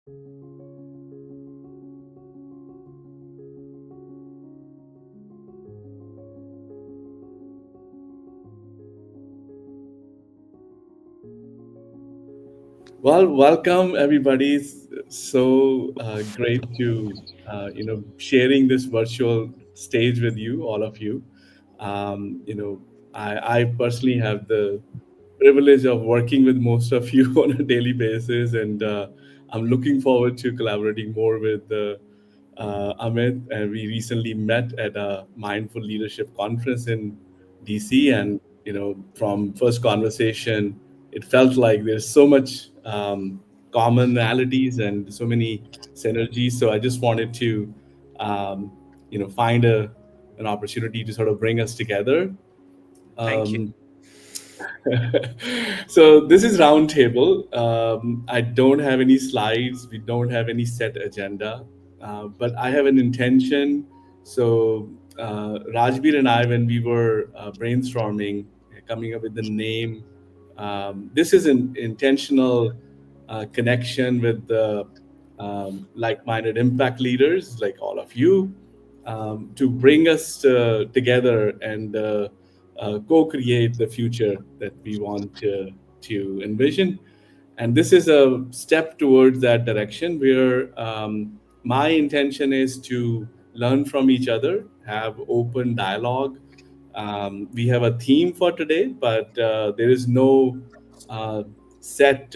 Well, welcome everybody. It's so great to sharing this virtual stage with you, all of you. I personally have the privilege of working with most of you on a daily basis, and I'm looking forward to collaborating more with Amit. And we recently met at a mindful leadership conference in DC, and from first conversation, it felt like there's so much commonalities and so many synergies. So I just wanted to, find an opportunity to sort of bring us together. Thank you. Um, so this is roundtable. I don't have any slides. We don't have any set agenda, but I have an intention. So Rajbir and I, when we were brainstorming, coming up with the name, this is an intentional connection with the like-minded impact leaders like all of you, to bring us together and co-create the future that we want to envision. And this is a step towards that direction where my intention is to learn from each other, have open dialogue. We have a theme for today, but there is no uh, set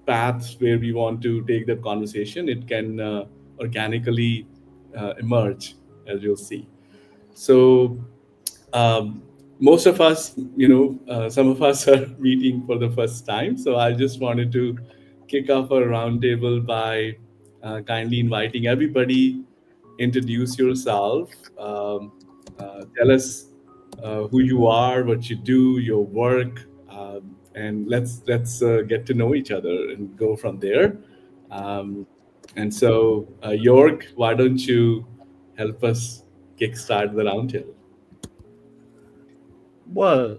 paths where we want to take that conversation. It can organically emerge, as you'll see. So um, most of us, some of us are meeting for the first time. So I just wanted to kick off a roundtable by kindly inviting everybody. Introduce yourself. Tell us who you are, what you do, your work, and let's get to know each other and go from there. Um, and so, York, why don't you help us kickstart the roundtable? Well,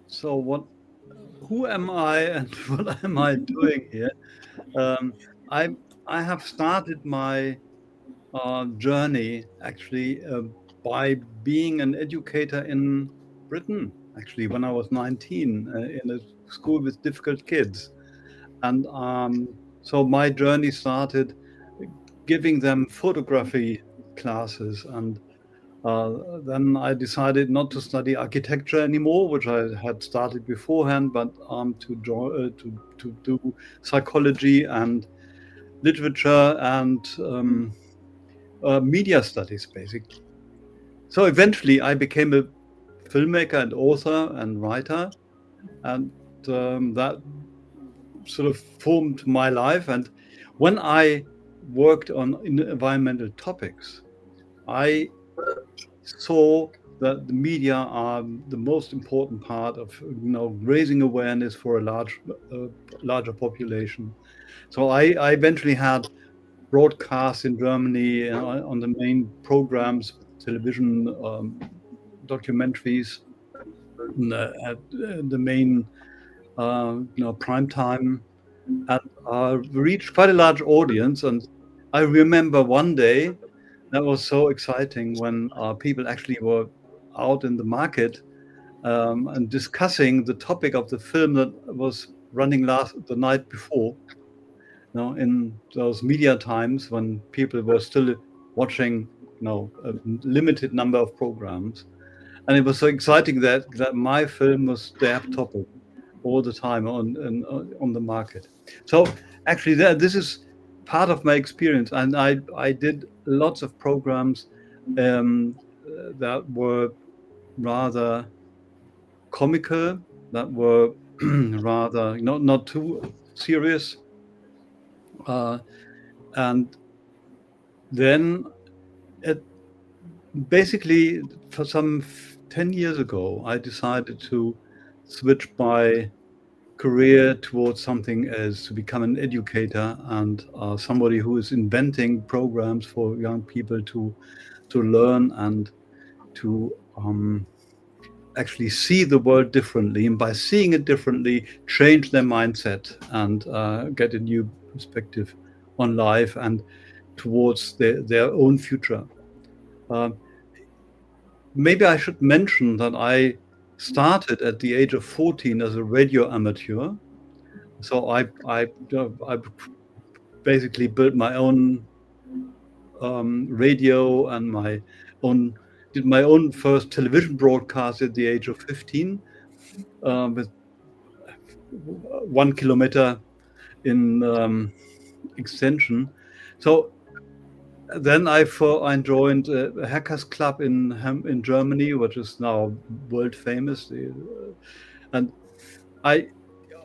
so what? Who am I, and what am I doing here? Um, I I have started my journey actually by being an educator in Britain. Actually, when I was 19, in a school with difficult kids, and so my journey started giving them photography classes, and then I decided not to study architecture anymore, which I had started beforehand, but to do psychology and literature and media studies, basically. So eventually, I became a filmmaker and author and writer, and that sort of formed my life. And when I worked on environmental topics, I saw that the media are the most important part of raising awareness for a larger population. So I eventually had broadcasts in Germany on the main programs, television documentaries, at the main prime time, and reached quite a large audience. And I remember one day that was so exciting when people actually were out in the market and discussing the topic of the film that was running the night before. In those media times when people were still watching, a limited number of programs, and it was so exciting that my film was their topic all the time on the market. So actually, this is part of my experience, and I did lots of programs that were rather comical, that were rather not too serious, and then it basically for some 10 years ago, I decided to switch my career towards something as to become an educator and somebody who is inventing programs for young people to learn and to actually see the world differently, and by seeing it differently, change their mindset and get a new perspective on life and towards their own future. Um, Maybe I should mention that I started at the age of 14 as a radio amateur. So I basically built my own radio and my own did my own first television broadcast at the age of 15 with 1 kilometer in extension. So then I joined a hackers club in Germany, which is now world famous. And I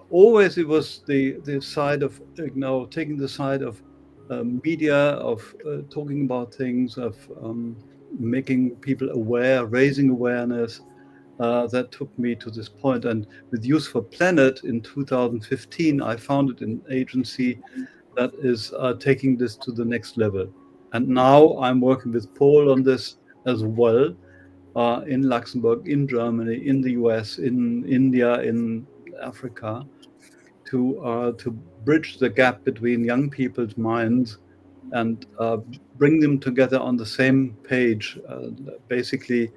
always it was the side of taking the side of media, of talking about things, of making people aware, raising awareness. That took me to this point. And with Youth for Planet in 2015, I founded an agency that is taking this to the next level. And now I'm working with Paul on this as well, in Luxembourg, in Germany, in the US, in India, in Africa, to bridge the gap between young people's minds and bring them together on the same page, basically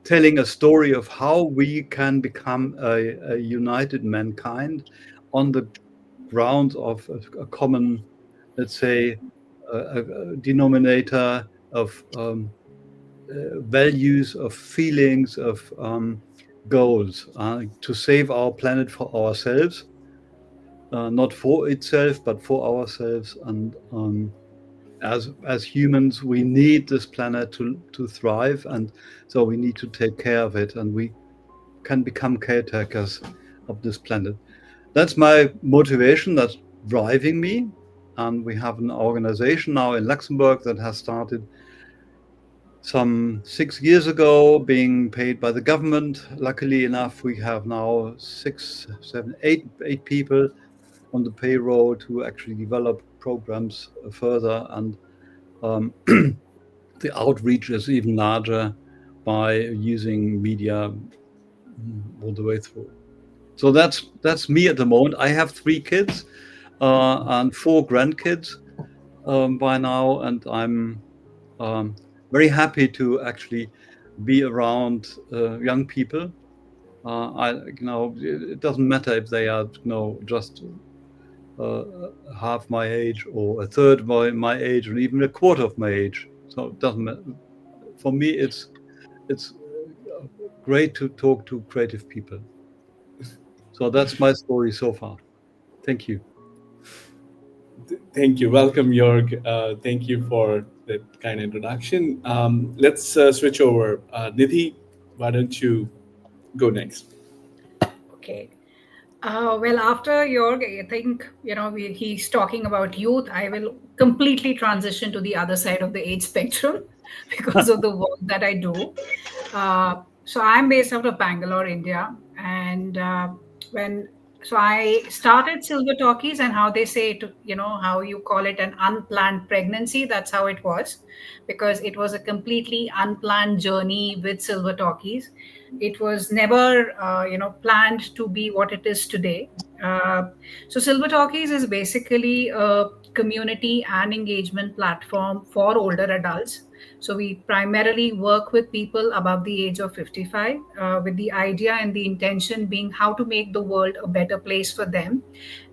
telling a story of how we can become a united mankind on the grounds of a common, let's say, a denominator of values, of feelings, of goals, to save our planet for ourselves, not for itself, but for ourselves. And as humans, we need this planet to thrive, and so we need to take care of it, and we can become caretakers of this planet. That's my motivation. That's driving me. And we have an organization now in Luxembourg that has started some 6 years ago, being paid by the government. Luckily enough, we have now six, seven, eight people on the payroll to actually develop programs further. And the outreach is even larger by using media all the way through. So that's me at the moment. I have 3 kids and 4 grandkids by now, and I'm very happy to actually be around young people. It doesn't matter if they are just uh, half my age or a third of my age or even a quarter of my age. So it doesn't matter. For me, it's great to talk to creative people. So that's my story so far. Thank you. Thank you. Welcome, Jorg. Thank you for that kind introduction. Let's switch over. Nidhi, why don't you go next? Okay. Well, after Jorg, I think, he's talking about youth. I will completely transition to the other side of the age spectrum because of the work that I do. So I'm based out of Bangalore, India. And when so I started Silver Talkies, and how they say it, how you call it an unplanned pregnancy. That's how it was, because it was a completely unplanned journey with Silver Talkies. It was never, planned to be what it is today. Uh, so Silver Talkies is basically a community and engagement platform for older adults. So we primarily work with people above the age of 55, with the idea and the intention being how to make the world a better place for them,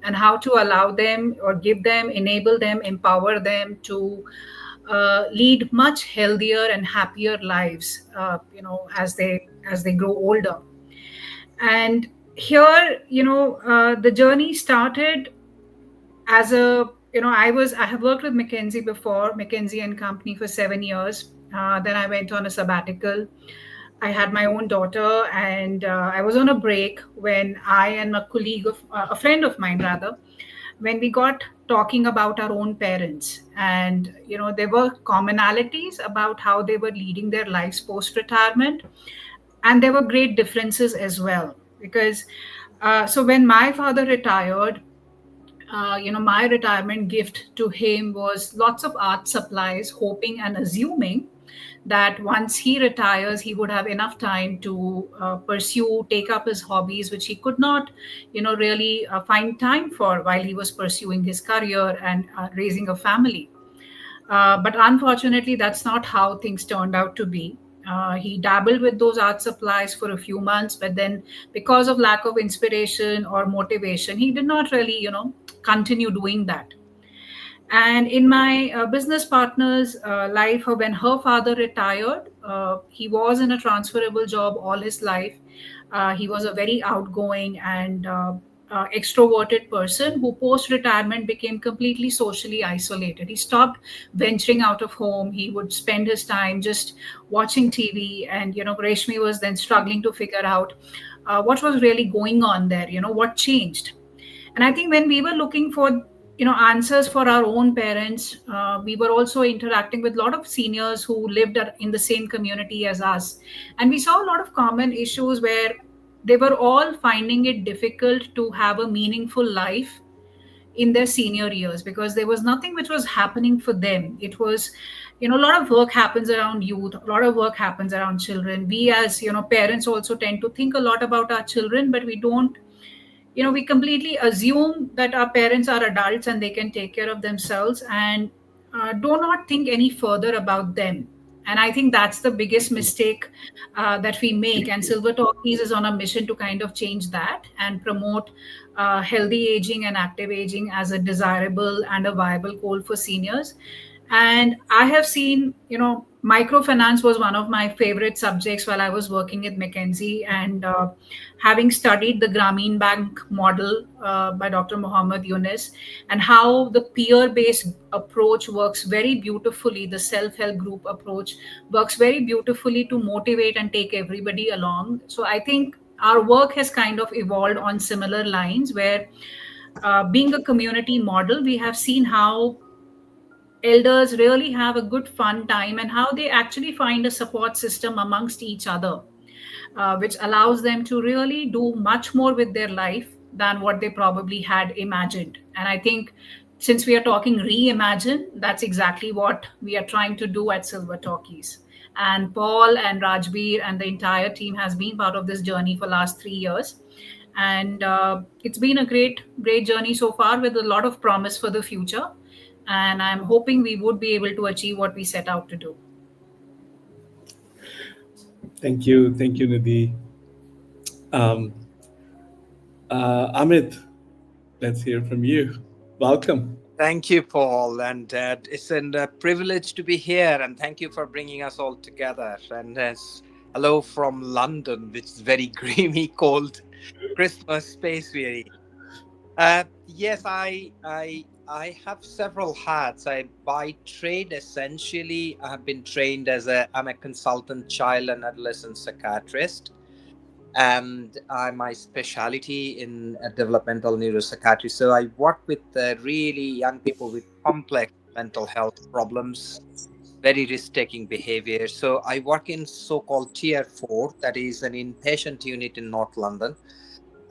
and how to allow them or give them, enable them, empower them to lead much healthier and happier lives, as they grow older. And here, the journey started as I have worked with McKinsey before, McKinsey and Company, for 7 years. Then I went on a sabbatical. I had my own daughter, and I was on a break when I and a friend of mine rather, when we got talking about our own parents. And there were commonalities about how they were leading their lives post retirement, and there were great differences as well. Because so when my father retired, my retirement gift to him was lots of art supplies, hoping and assuming that once he retires, he would have enough time to pursue, take up his hobbies, which he could not, really find time for while he was pursuing his career and raising a family. But unfortunately, that's not how things turned out to be. He dabbled with those art supplies for a few months, but then, because of lack of inspiration or motivation, he did not really, continue doing that. And in my business partner's life, when her father retired, he was in a transferable job all his life. He was a very outgoing and extroverted person who, post retirement, became completely socially isolated. He stopped venturing out of home. He would spend his time just watching TV. And, Reshmi was then struggling to figure out what was really going on there, what changed. And I think when we were looking for answers for our own parents, we were also interacting with a lot of seniors who lived in the same community as us, and we saw a lot of common issues where they were all finding it difficult to have a meaningful life in their senior years, because there was nothing which was happening for them. It was, a lot of work happens around youth, a lot of work happens around children. We, as parents, also tend to think a lot about our children, but we don't, we completely assume that our parents are adults and they can take care of themselves, and do not think any further about them. And I think that's the biggest mistake that we make. And Silver Talkies is on a mission to kind of change that and promote healthy aging and active aging as a desirable and a viable goal for seniors. And I have seen, microfinance was one of my favorite subjects while I was working at McKinsey. And having studied the Grameen Bank model by Dr. Muhammad Yunus, and how the peer based approach works very beautifully, the self help group approach works very beautifully to motivate and take everybody along. So I think our work has kind of evolved on similar lines, where being a community model, we have seen how elders really have a good fun time and how they actually find a support system amongst each other, which allows them to really do much more with their life than what they probably had imagined. And I think, since we are talking reimagine, that's exactly what we are trying to do at Silver Talkies. And Paul and Rajbir and the entire team has been part of this journey for last 3 years. And it's been a great, great journey so far, with a lot of promise for the future. And I'm hoping we would be able to achieve what we set out to do. Thank you, Nidhi. Um, Amit, let's hear from you. Welcome. Thank you, Paul. And it's a privilege to be here. And thank you for bringing us all together. And hello from London, which is very creamy, cold, Christmas space weary. Yes, I have several hats. I by trade essentially I have been trained as I'm a consultant child and adolescent psychiatrist, and my specialty in developmental neuropsychiatry. So I work with really young people with complex mental health problems, very risk-taking behavior. So I work in so-called Tier 4, that is an inpatient unit in North London.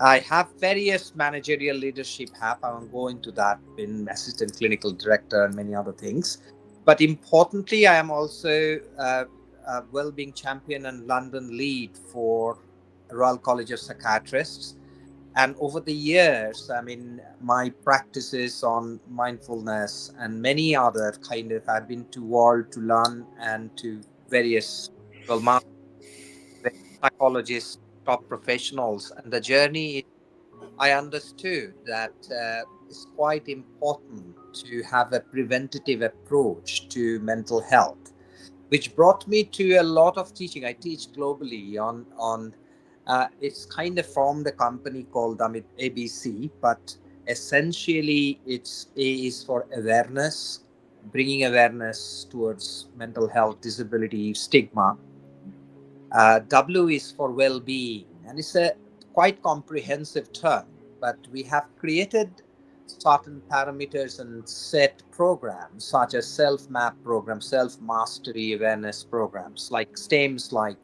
I have various managerial leadership hats. I won't go into that, in assistant clinical director and many other things. But importantly, I am also a well-being champion and London lead for Royal College of Psychiatrists. And over the years, I mean, my practices on mindfulness and many other kind of, I've been to world to learn and to various, well, psychologists, top professionals. And the journey, I understood that it's quite important to have a preventative approach to mental health, which brought me to a lot of teaching. I teach globally on it's kind of formed a company called ABC, but essentially it's A is for awareness, bringing awareness towards mental health, disability, stigma. W is for well-being, and it's a quite comprehensive term, but we have created certain parameters and set programs such as self-map programs, self-mastery awareness programs, like STEMs, like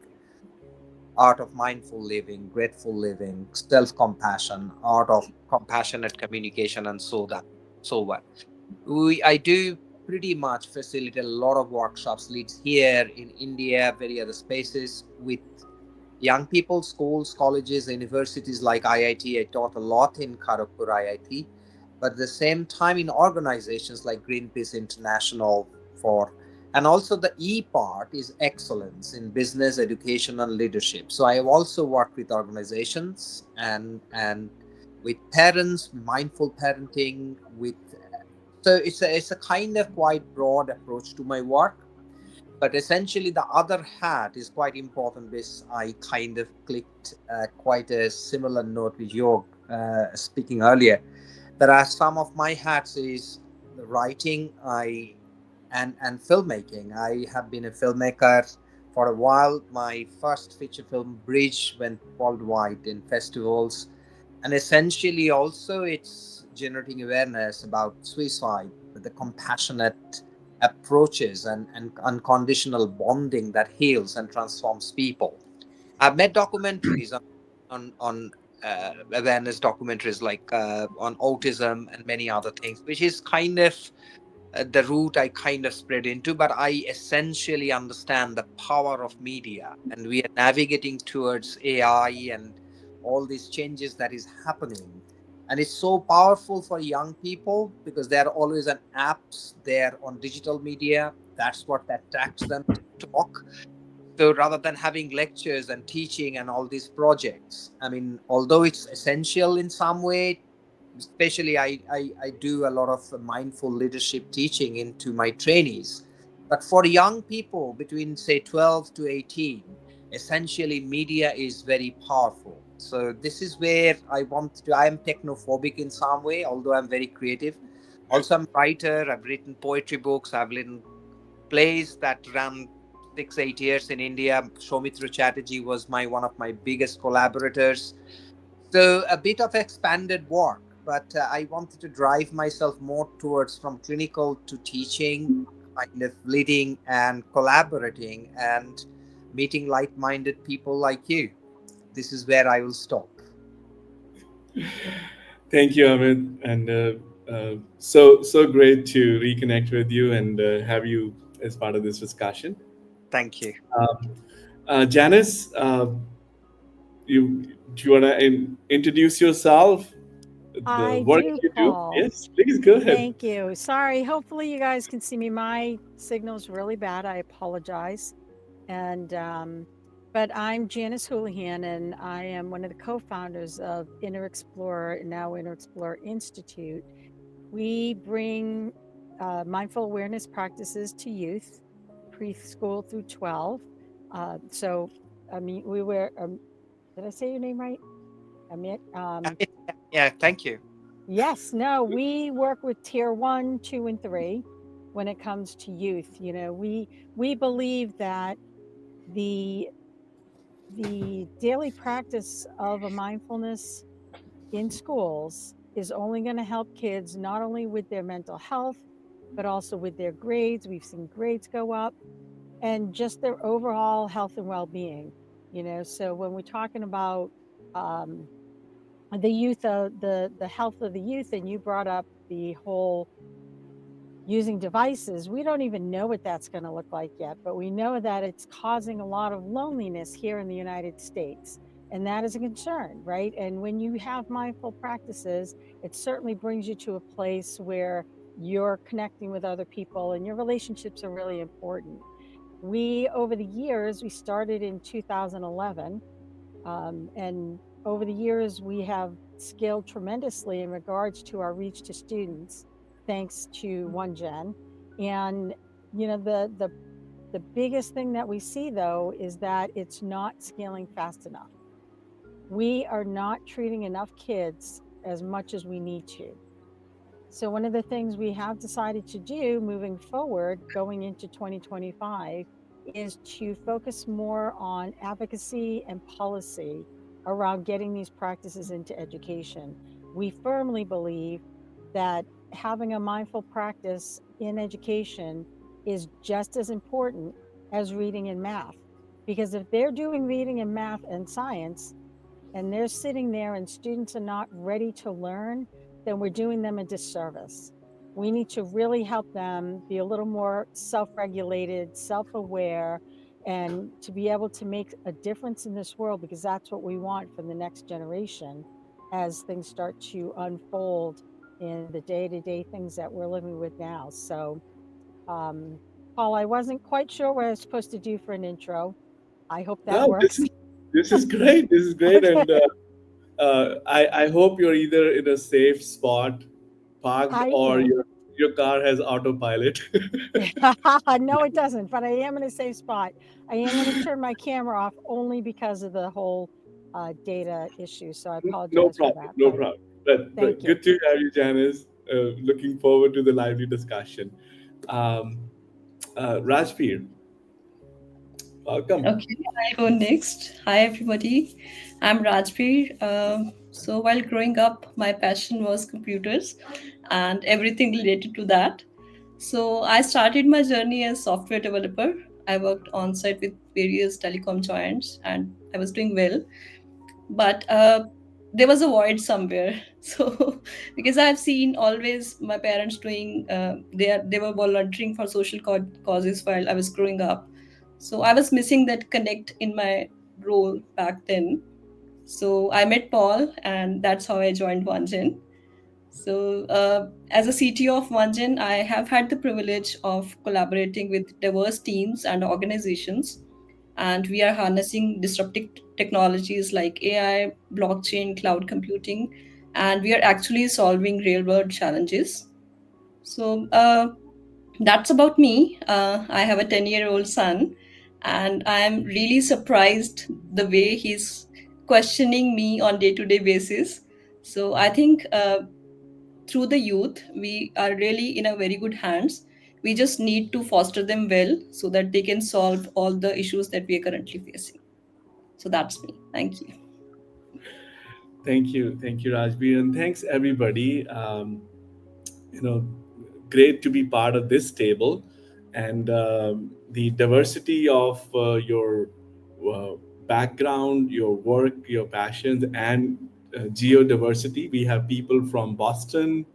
art of mindful living, grateful living, self-compassion, art of compassionate communication, and so on. I do pretty much facilitate a lot of workshops, leads here in India, very other spaces with young people, schools, colleges, universities like IIT. I taught a lot in Kharagpur IIT, but at the same time in organizations like Greenpeace International for, and also the E part is excellence in business, education, and leadership. So I have also worked with organizations and with parents, mindful parenting, with so it's a kind of quite broad approach to my work, but essentially the other hat is quite important. This I kind of clicked quite a similar note with your speaking earlier. There are some of my hats is the writing I and filmmaking. I have been a filmmaker for a while. My first feature film Bridge went worldwide in festivals, and essentially also it's generating awareness about suicide with the compassionate approaches and unconditional bonding that heals and transforms people. I've made documentaries on awareness documentaries like on autism and many other things, which is kind of the route I kind of spread into, but I essentially understand the power of media, and we are navigating towards AI and all these changes that is happening. And it's so powerful for young people because there are always an apps there on digital media. That's what attracts them to talk. So rather than having lectures and teaching and all these projects, I mean, although it's essential in some way, especially I do a lot of mindful leadership teaching into my trainees. But for young people between, say, 12 to 18, essentially media is very powerful. So this is where I want to, I am technophobic in some way, although I'm very creative. Also, I'm a writer. I've written poetry books. I've written plays that ran 6 8 years in India. Soumitra Chatterjee was my one of my biggest collaborators. So a bit of expanded work, but I wanted to drive myself more towards from clinical to teaching, kind of leading and collaborating and meeting like-minded people like you. This is where I will stop. Thank you, Amit, and so great to reconnect with you and have you as part of this discussion. Thank you. Janice, do you want to introduce yourself, the I work do, you do? Paul. Yes, please go ahead. Thank you. Sorry. Hopefully, you guys can see me. My signal's really bad. I apologize. And, but I'm Janice Houlihan, and I am one of the co-founders of Inner Explorer, now Inner Explorer Institute. We bring mindful awareness practices to youth, preschool through 12. So, I mean, we were. Did I say your name right, Amit? Yeah, thank you. Yes, no, we work with tier 1, 2, and 3 when it comes to youth. You know, we believe that the daily practice of a mindfulness in schools is only going to help kids not only with their mental health, but also with their grades. We've seen grades go up and just their overall health and well-being. You know, so when we're talking about um, the youth, the health of the youth, and you brought up the whole using devices, we don't even know what that's going to look like yet, but we know that it's causing a lot of loneliness here in the United States. And that is a concern, right? And when you have mindful practices, it certainly brings you to a place where you're connecting with other people and your relationships are really important. We, over the years, we started in 2011. And over the years, we have scaled tremendously in regards to our reach to students, thanks to OneGen. And you know, the biggest thing that we see though is that it's not scaling fast enough. We are not treating enough kids as much as we need to. So one of the things we have decided to do moving forward, going into 2025, is to focus more on advocacy and policy around getting these practices into education. We firmly believe that having a mindful practice in education is just as important as reading and math. Because if they're doing reading and math and science, and they're sitting there and students are not ready to learn, then we're doing them a disservice. We need to really help them be a little more self-regulated, self-aware, and to be able to make a difference in this world, because that's what we want for the next generation as things start to unfold in the day-to-day things that we're living with now. So, Paul, I wasn't quite sure what I was supposed to do for an intro. I hope that No, works. this is great. This is great, Okay. and I hope you're either in a safe spot, parked, I or am. your car has autopilot. No, it doesn't, but I am in a safe spot. I am going to turn my camera off only because of the whole data issue. So I No apologize for problem, that, no but problem. thank But you. good to have you, Janice. Looking forward to the lively discussion. Um, Rajbir, welcome. Okay, I'll go next. Hi, everybody. I'm Rajbir. So, while growing up, my passion was computers and everything related to that. So, I started my journey as software developer. I worked on site with various telecom giants and I was doing well. But there was a void somewhere. So, because I've seen always my parents doing, they were volunteering for social causes while I was growing up, so I was missing that connect in my role back then. So I met Paul, and that's how I joined OneGen. So, as a CTO of OneGen, I have had the privilege of collaborating with diverse teams and organizations, and we are harnessing disruptive technologies like AI, blockchain, cloud computing, and we are actually solving real world challenges. So, that's about me. I have a 10-year-old son, and I'm really surprised the way he's questioning me on day-to-day basis. So I think through the youth, we are really in a very good hands. We just need to foster them well so that they can solve all the issues that we are currently facing. So that's me. Thank you. Thank you, Rajbir, and thanks everybody. You know, great to be part of this table, and the diversity of your uh, background, your work, your passions, and geodiversity. We have people from Boston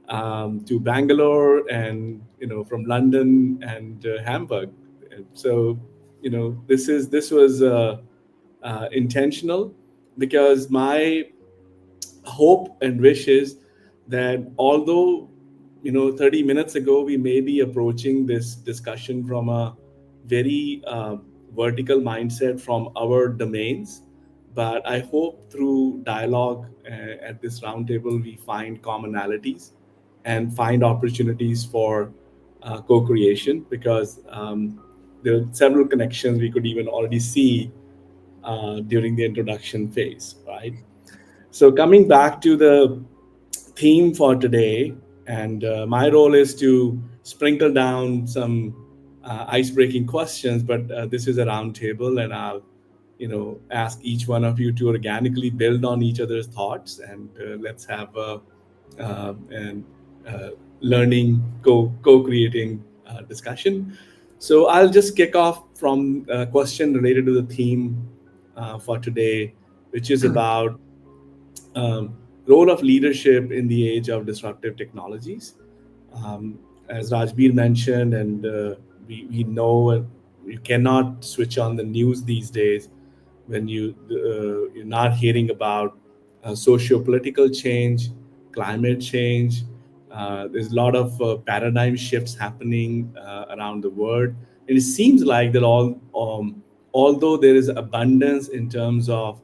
to Bangalore, and from London and Hamburg. So this was intentional, because my hope and wish is that, although 30 minutes ago we may be approaching this discussion from a very vertical mindset from our domains, but I hope through dialogue at this roundtable we find commonalities and find opportunities for co-creation, because there are several connections we could even already see during the introduction phase, right? So, coming back to the theme for today, and my role is to sprinkle down some ice-breaking questions. But this is a roundtable, and I'll, ask each one of you to organically build on each other's thoughts, and let's have a and learning co-creating discussion. So I'll just kick off from a question related to the theme for today, which is about role of leadership in the age of disruptive technologies. As Rajbir mentioned, and we know, you cannot switch on the news these days when you're not hearing about socio-political change, climate change. There's a lot of paradigm shifts happening around the world, and it seems like that although there is abundance in terms of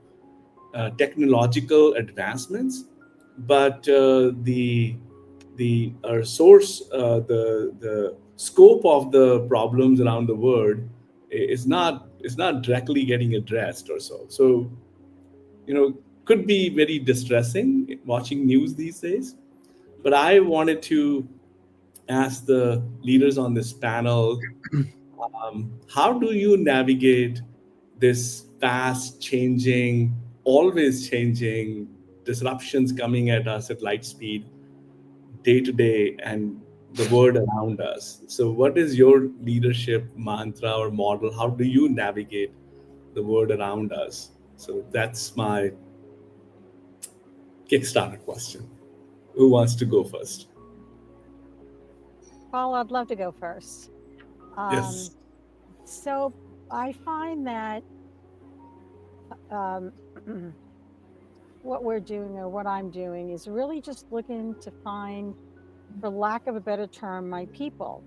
technological advancements, but the source, the scope of the problems around the world is not directly getting addressed or so. So could be very distressing watching news these days. But I wanted to ask the leaders on this panel, how do you navigate this fast changing, always changing disruptions coming at us at light speed, day to day, and the world around us? So, what is your leadership mantra or model? How do you navigate the world around us? So, that's my Kickstarter question. Who wants to go first? Paul, I'd love to go first. Yes. So I find that um, what we're doing or what I'm doing is really just looking to find, for lack of a better term, my people.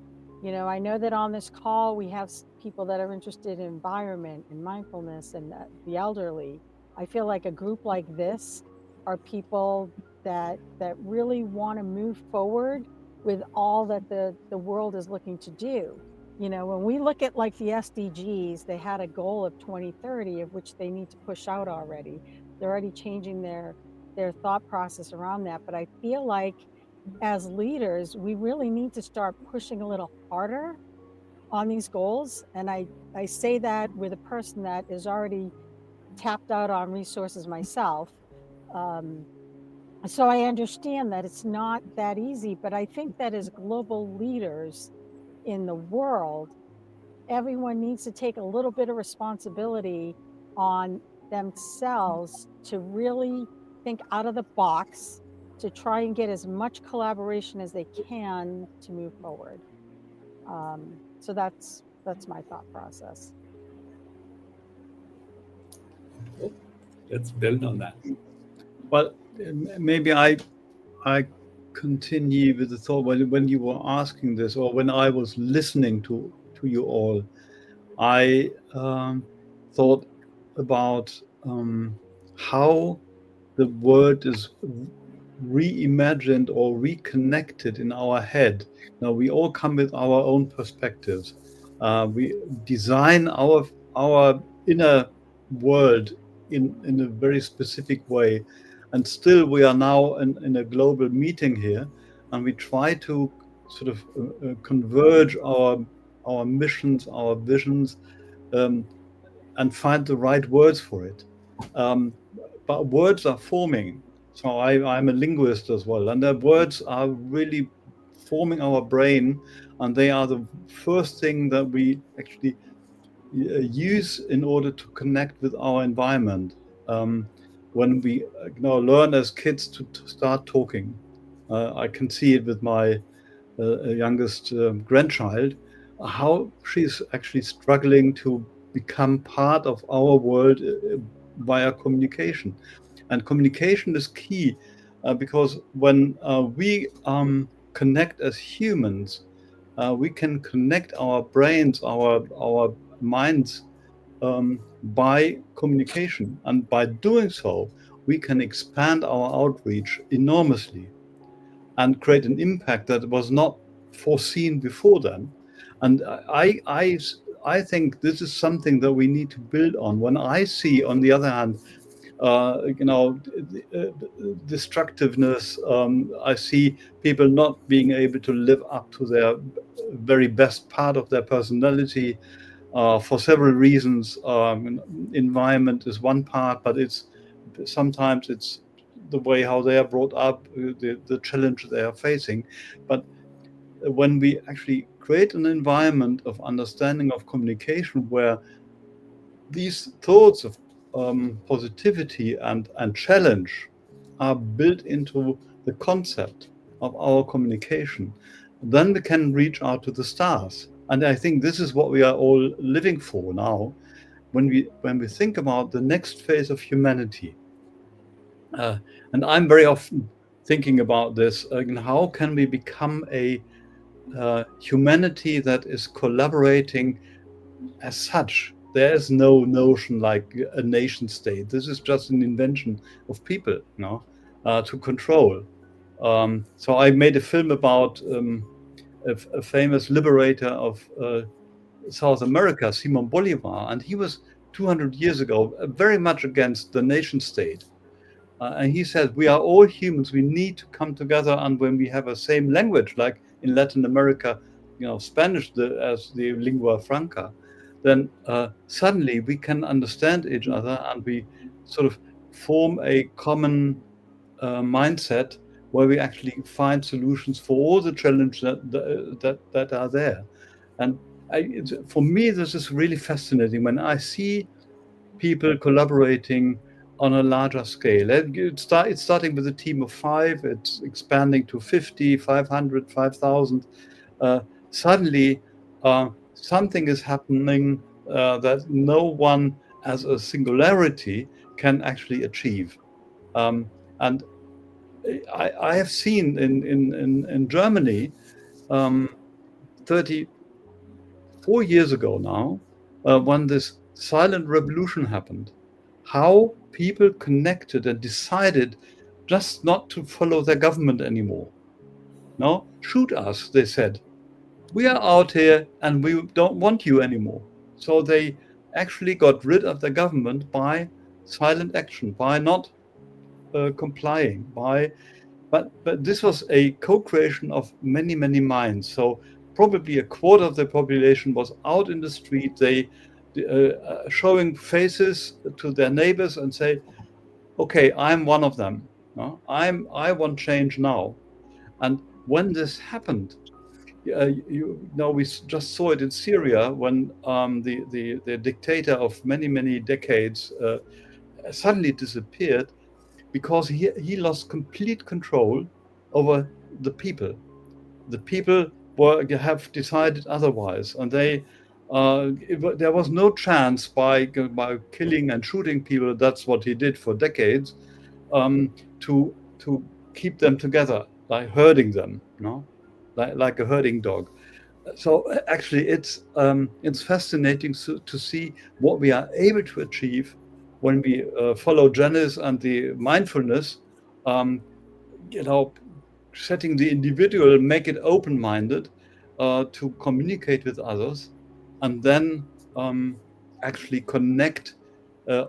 I know that on this call we have people that are interested in environment and mindfulness and the elderly. I feel like a group like this are people that really want to move forward with all that the world is looking to do. When we look at like the SDGs, they had a goal of 2030 of which they need to push out already. They're already changing their thought process around that. But I feel like as leaders, we really need to start pushing a little harder on these goals. And I say that with a person that is already tapped out on resources myself. Um, so I understand that it's not that easy, but I think that as global leaders in the world, everyone needs to take a little bit of responsibility on themselves to really think out of the box, to try and get as much collaboration as they can to move forward. So that's my thought process. Let's build on that. Well, maybe I continue with the thought when you were asking this, or when I was listening to you all. I thought about how the world is reimagined or reconnected in our head. Now we all come with our own perspectives. We design our inner world in a very specific way, and still we are now in a global meeting here, and we try to sort of converge our missions, our visions, and find the right words for it. But words are forming. So I'm a linguist as well, and the words are really forming our brain, and they are the first thing that we actually use in order to connect with our environment. When we learn as kids to start talking, I can see it with my youngest grandchild, how she's actually struggling to become part of our world via communication. And communication is key because when we connect as humans, we can connect our brains, our minds by communication. And by doing so, we can expand our outreach enormously and create an impact that was not foreseen before then. And I think this is something that we need to build on. When I see, on the other hand, destructiveness, I see people not being able to live up to their very best part of their personality for several reasons. Environment is one part, but sometimes it's the way how they are brought up, the challenge they are facing. But when we actually create an environment of understanding of communication where these thoughts of positivity and challenge are built into the concept of our communication, then we can reach out to the stars. And I think this is what we are all living for now. When we think about the next phase of humanity, and I'm very often thinking about this, how can we become a humanity that is collaborating as such? There is no notion like a nation state. This is just an invention of people, to control. So I made a film about a famous liberator of South America, Simon Bolivar, and he was 200 years ago very much against the nation state. And he said, we are all humans. We need to come together. And when we have a same language, like in Latin America, Spanish as the lingua franca, then suddenly we can understand each other, and we sort of form a common mindset where we actually find solutions for all the challenges that are there. And for me, this is really fascinating when I see people collaborating on a larger scale. It's starting with a team of 5, it's expanding to 50, 500, 5,000. suddenly something is happening that no one as a singularity can actually achieve. And I have seen in Germany 34 years ago now, when this silent revolution happened, how people connected and decided just not to follow their government anymore. No, shoot us, they said. We are out here and we don't want you anymore. So they actually got rid of the government by silent action, by not complying, but this was a co-creation of many minds. So probably a quarter of the population was out in the street. They showing faces to their neighbors and say, "Okay, I'm one of them. No? I want change now." And when this happened, we just saw it in Syria when the dictator of many decades suddenly disappeared because he lost complete control over the people. The people have decided otherwise, and there was no chance by killing and shooting people. That's what he did for decades, to keep them together, like herding them, like a herding dog. So actually, it's fascinating to see what we are able to achieve when we follow Janice and the mindfulness. Um, Setting the individual, make it open-minded to communicate with others, and then actually connect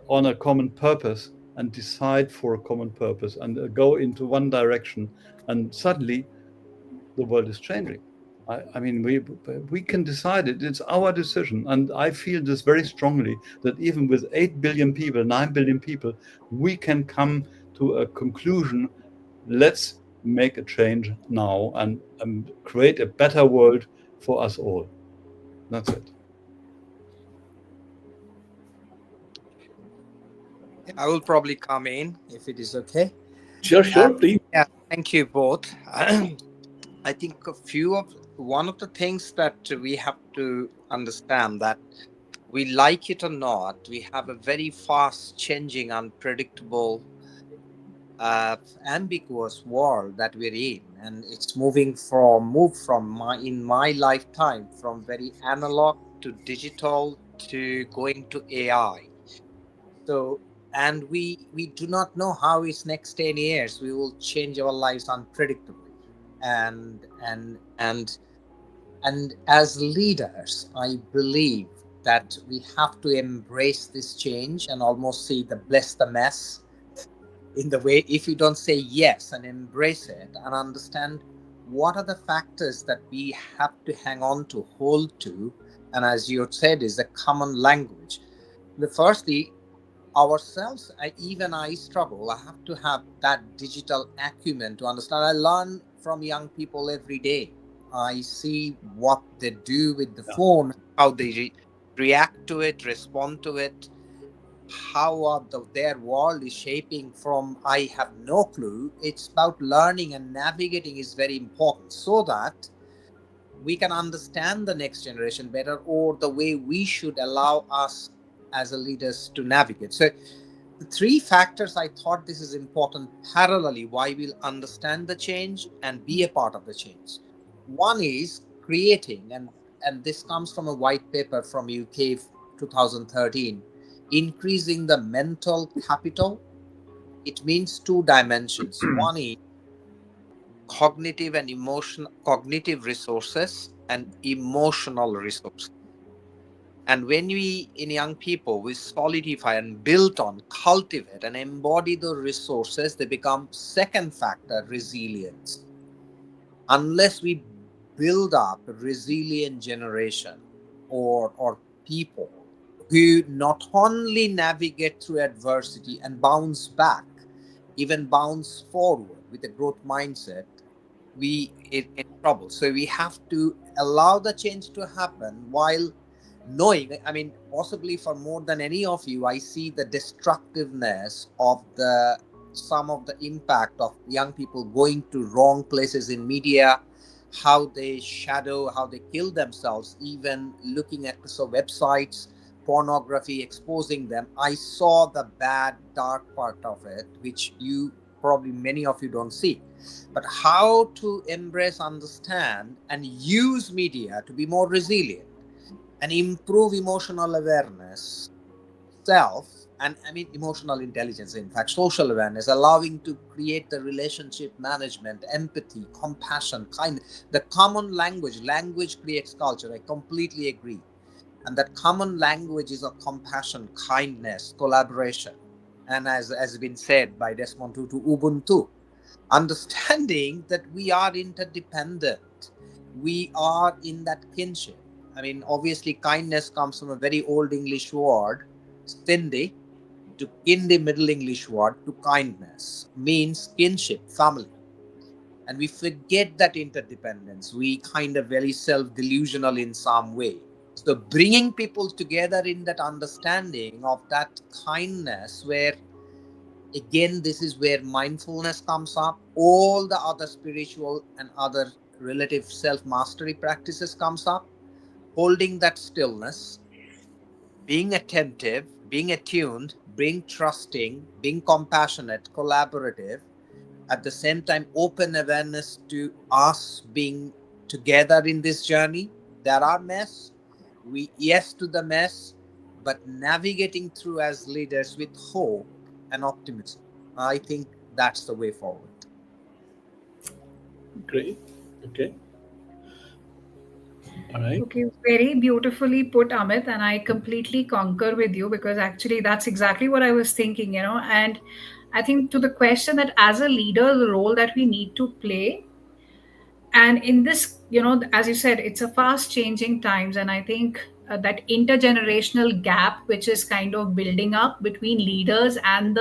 on a common purpose and decide for a common purpose and go into one direction, and suddenly the world is changing. I mean, we can decide it. It's our decision. And I feel this very strongly, that even with 8 billion people, 9 billion people, we can come to a conclusion. Let's make a change now and create a better world for us all. That's it. I will probably come in if it is okay. Sure, please. Yeah, thank you both. I think one of the things that we have to understand, that we like it or not, we have a very fast changing, unpredictable, ambiguous world that we're in, and it's moved from in my lifetime from very analog to digital to going to AI. So, and we do not know how is next 10 years we will change our lives unpredictably. And as leaders, I believe that we have to embrace this change and almost see the bless the mess in the way. If you don't say yes and embrace it and understand what are the factors that we have to hang on to, hold to, and as you said, is a common language. The firstly, ourselves, I struggle. I have to have that digital acumen to understand. I learn from young people every day. I see what they do with the phone, how they react to it, respond to it, how their world is shaping from I have no clue. It's about learning, and navigating is very important so that we can understand the next generation better, or the way we should allow us as a leaders to navigate. So the three factors, I thought this is important parallelly, why we'll understand the change and be a part of the change. One is creating, and this comes from a white paper from UK 2013, increasing the mental capital. It means two dimensions. One is cognitive resources and emotional resources. And when we, in young people, we solidify and build on, cultivate and embody the resources, they become second factor, resilience. Unless we build up a resilient generation, or people who not only navigate through adversity and bounce back, even bounce forward with a growth mindset, we in trouble. So we have to allow the change to happen while knowing, I mean, possibly for more than any of you, I see the destructiveness of some of the impact of young people going to wrong places in media, how they shadow, how they kill themselves, even looking at so websites, pornography, exposing them. I saw the bad, dark part of it, which you probably many of you don't see. But how to embrace, understand, and use media to be more resilient and improve emotional awareness, self, and I mean emotional intelligence, in fact social awareness, allowing to create the relationship management, empathy, compassion, kind, the common language creates culture. I completely agree. And that common language is of compassion, kindness, collaboration, and as has been said by Desmond Tutu, Ubuntu, understanding that we are interdependent, we are in that kinship. I mean, obviously, kindness comes from a very old English word, Sindhi, to Hindi Middle English word to kindness, means kinship, family. And we forget that interdependence. We kind of very self delusional in some way. So, bringing people together in that understanding of that kindness, where again this is where mindfulness comes up, all the other spiritual and other relative self mastery practices comes up, holding that stillness, being attentive, being attuned, being trusting, being compassionate, collaborative, at the same time open awareness to us being together in this journey. There are mess, we yes to the mess, but navigating through as leaders with hope and optimism. I think that's the way forward. Great. Okay. All right. Okay, very beautifully put, Amit, and I completely concur with you because actually that's exactly what I was thinking, And I think to the question that as a leader, the role that we need to play, and in this, as you said, it's a fast changing times, and I think that intergenerational gap which is kind of building up between leaders and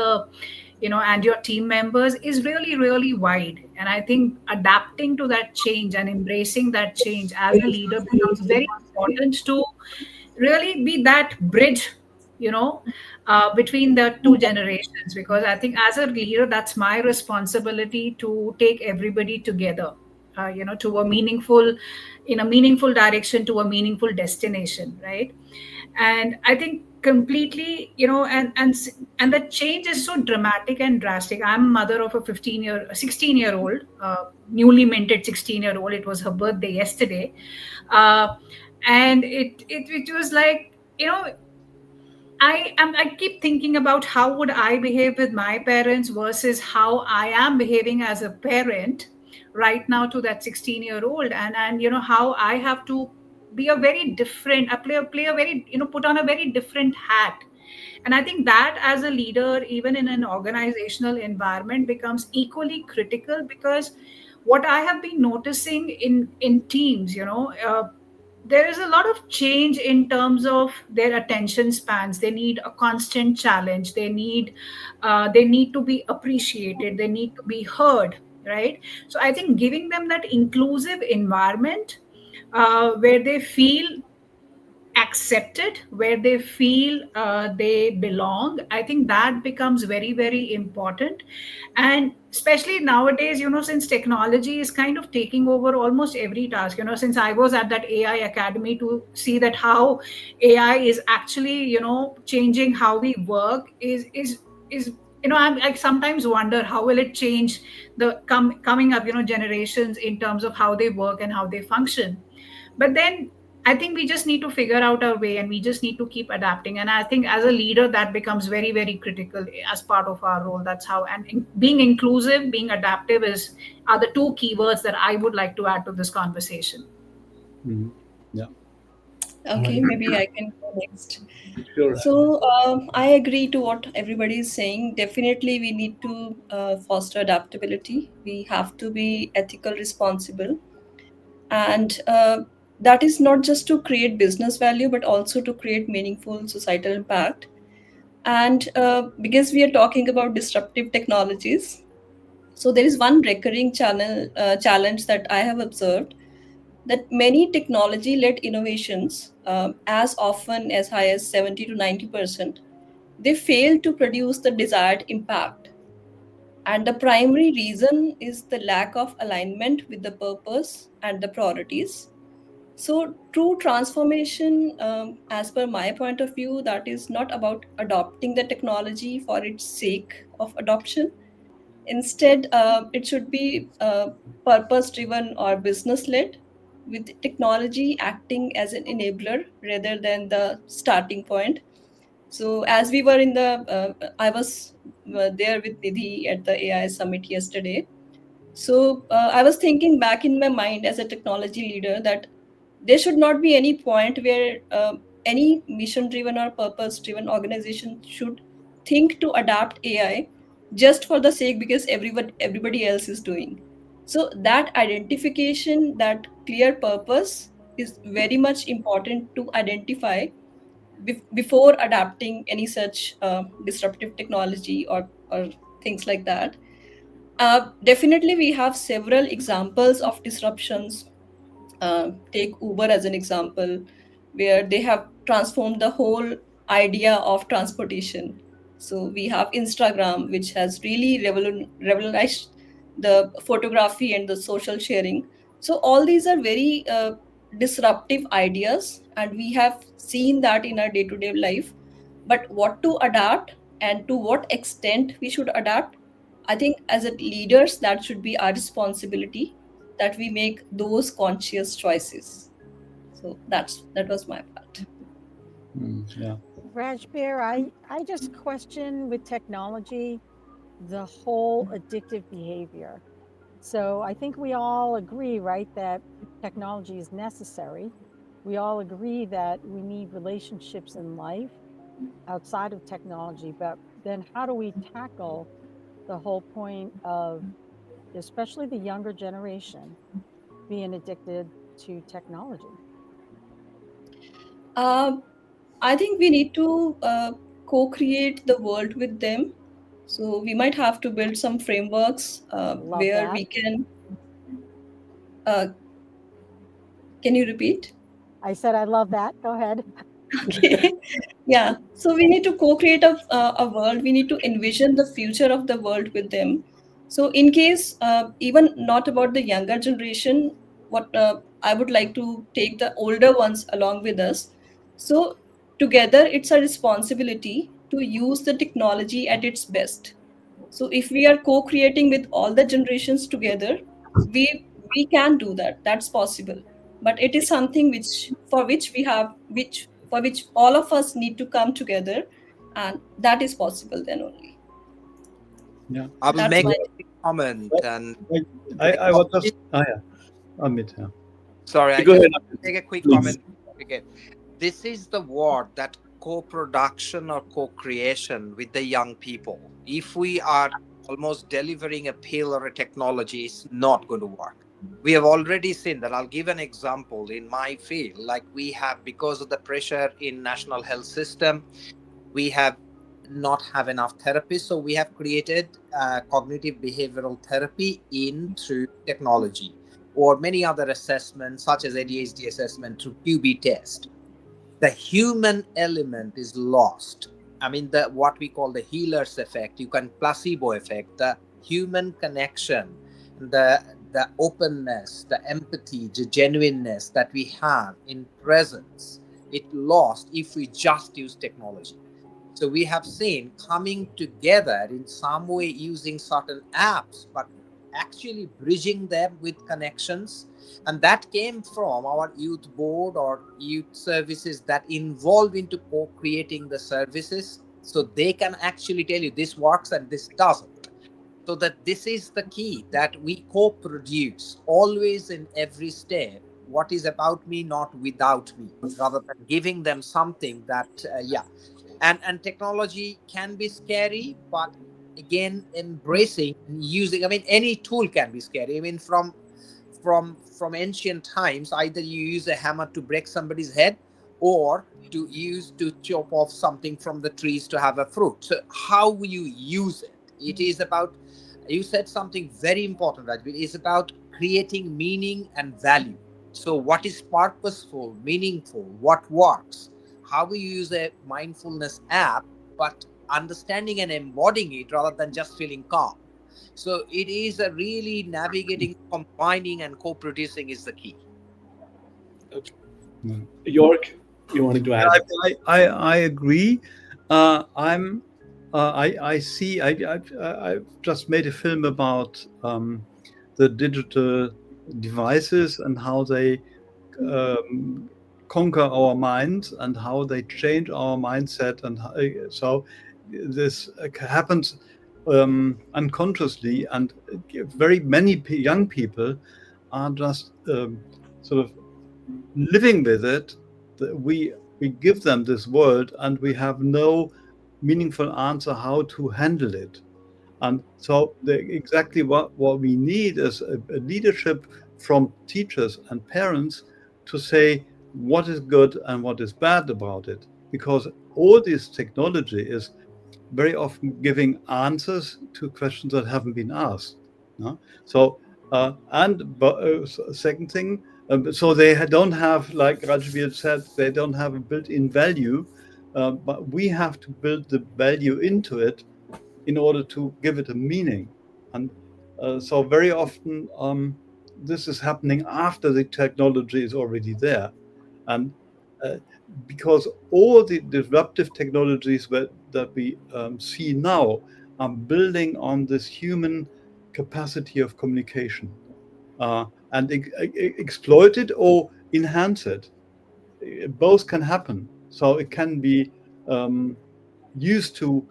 and your team members is really really wide, and I think adapting to that change and embracing that change as a leader becomes very important to really be that bridge, between the two generations, because I think as a leader that's my responsibility to take everybody together, to a meaningful, in a meaningful direction, to a meaningful destination, right? And I think completely, and the change is so dramatic and drastic. I'm mother of a 16-year-old, newly minted 16-year-old. It was her birthday yesterday. uh, and it was like, I keep thinking about how would I behave with my parents versus how I am behaving as a parent right now to that 16-year-old, and how I have to be a very different, play a very, put on a very different hat. And I think that as a leader, even in an organizational environment, becomes equally critical, because what I have been noticing in teams, there is a lot of change in terms of their attention spans. They need a constant challenge. They need to be appreciated. They need to be heard, right? So I think giving them that inclusive environment, where they feel accepted, where they feel they belong, I think that becomes very very important. And especially nowadays, since technology is kind of taking over almost every task, since I was at that AI academy to see that how AI is actually, changing how we work, is I sometimes wonder how will it change the coming up, generations, in terms of how they work and how they function. But then I think we just need to figure out our way, and we just need to keep adapting. And I think as a leader, that becomes very, very critical as part of our role. That's how, and being inclusive, being adaptive are the two keywords that I would like to add to this conversation. Mhm. Yeah. All Okay, right. maybe I can go next. Sure. So I agree to what everybody is saying. Definitely, we need to foster adaptability. We have to be ethical, responsible, and that is not just to create business value, but also to create meaningful societal impact. And because we are talking about disruptive technologies, so there is one recurring challenge that I have observed, that many technology led innovations, as often as high as 70 to 90%, they fail to produce the desired impact. And the primary reason is the lack of alignment with the purpose and the priorities. So, true transformation, as per my point of view, that is not about adopting the technology for its sake of adoption. Instead, it should be purpose driven or business led, with technology acting as an enabler rather than the starting point. So, as we were in the, I was there with Nidhi at the AI summit yesterday. So, I was thinking back in my mind as a technology leader that there should not be any point where any mission driven or purpose driven organization should think to adapt AI just for the sake because everybody else is doing. So that identification, that clear purpose is very much important to identify before adapting any such disruptive technology or things like that. Definitely we have several examples of disruptions. Take Uber as an example, where they have transformed the whole idea of transportation. So we have Instagram, which has really revolutionized the photography and the social sharing. So all these are very disruptive ideas, and we have seen that in our day-to-day life. But what to adapt and to what extent we should adapt, I think as a leaders, that should be our responsibility, that we make those conscious choices. So that was my part. Yeah. Rajbir, I just question with technology the whole addictive behavior. So I think we all agree, right, that technology is necessary. We all agree that we need relationships in life outside of technology, but then how do we tackle the whole point of, especially the younger generation, being addicted to technology? Uh, I think we need to co-create the world with them. So we might have to build some frameworks Love where that. we can. Uh, can you repeat? I said I love that. Go ahead. Okay. Yeah. So we need to co-create a world. We need to envision the future of the world with them. So in case, even not about the younger generation, what I would like to take the older ones along with us. So together, it's a responsibility to use the technology at its best. So if we are co-creating with all the generations together, we can do that. That's possible. But it is something which all of us need to come together, and that is possible then only. Yeah. I will That's make my a quick comment and I was just, yeah, Amit, yeah. sorry, I Go just ahead, want to make a quick please. comment again. This is the word that co-production or co-creation with the young people. If we are almost delivering a pill or a technology, it's not going to work. We have already seen that. I'll give an example in my field. Like we have, because of the pressure in national health system, we have not have enough therapists, so we have created cognitive behavioral therapy in through technology or many other assessments such as ADHD assessment through QB test. The human element is lost. I mean, the what we call the healer's effect, you can placebo effect, the human connection, the openness, the empathy, the genuineness that we have in presence, it lost if we just use technology. So we have seen coming together in some way using certain apps, but actually bridging them with connections. And that came from our youth board or youth services that involve into co-creating the services. So they can actually tell you this works and this doesn't. So that this is the key, that we co-produce always in every step what is about me, not without me, rather than giving them something that yeah. And technology can be scary, but again, embracing and using, I mean, any tool can be scary. I mean, from ancient times, either you use a hammer to break somebody's head or to chop off something from the trees to have a fruit. So how you use it, it is about, you said something very important, Rajbir. It's about creating meaning and value. So what is purposeful, meaningful, what works, how we use a mindfulness app, but understanding and embodying it rather than just feeling calm. So it is a really navigating, combining, and co-producing is the key. Okay. Mm. York, you wanted to add? I agree. I'm. I see. I've just made a film about the digital devices and how they um, conquer our minds and how they change our mindset. And so this happens unconsciously, and very many young people are just sort of living with it. We give them this world, and we have no meaningful answer how to handle it. And so exactly what we need is a leadership from teachers and parents to say what is good and what is bad about it. Because all this technology is very often giving answers to questions that haven't been asked. No? So, second thing, so they don't have, like Rajbir said, they don't have a built-in value, but we have to build the value into it in order to give it a meaning. And so very often this is happening after the technology is already there. And uh, because all the disruptive technologies that we see now are building on this human capacity of communication and exploit it or enhance it. Both can happen. So it can be used to,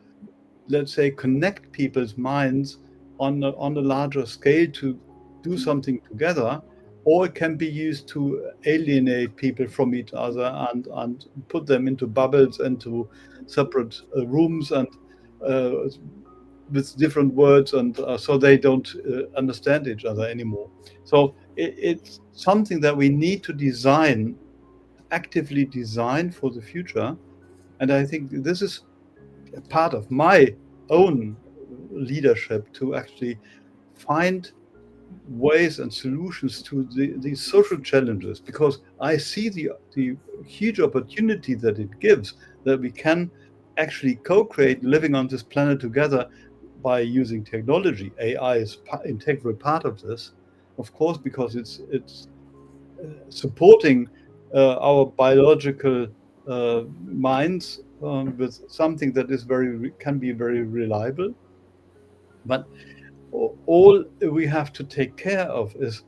let's say, connect people's minds on a larger scale to do something together, or it can be used to alienate people from each other and put them into bubbles, into separate rooms, and uh, with different words, and so they don't understand each other anymore. So it's something that we need to design, actively design for the future. And I think this is part of my own leadership to actually find ways and solutions to these social challenges, because I see the huge opportunity that it gives, that we can actually co-create living on this planet together by using technology. AI is integral part of this, of course, because it's supporting our biological minds with something that is can be very reliable. But all we have to take care of is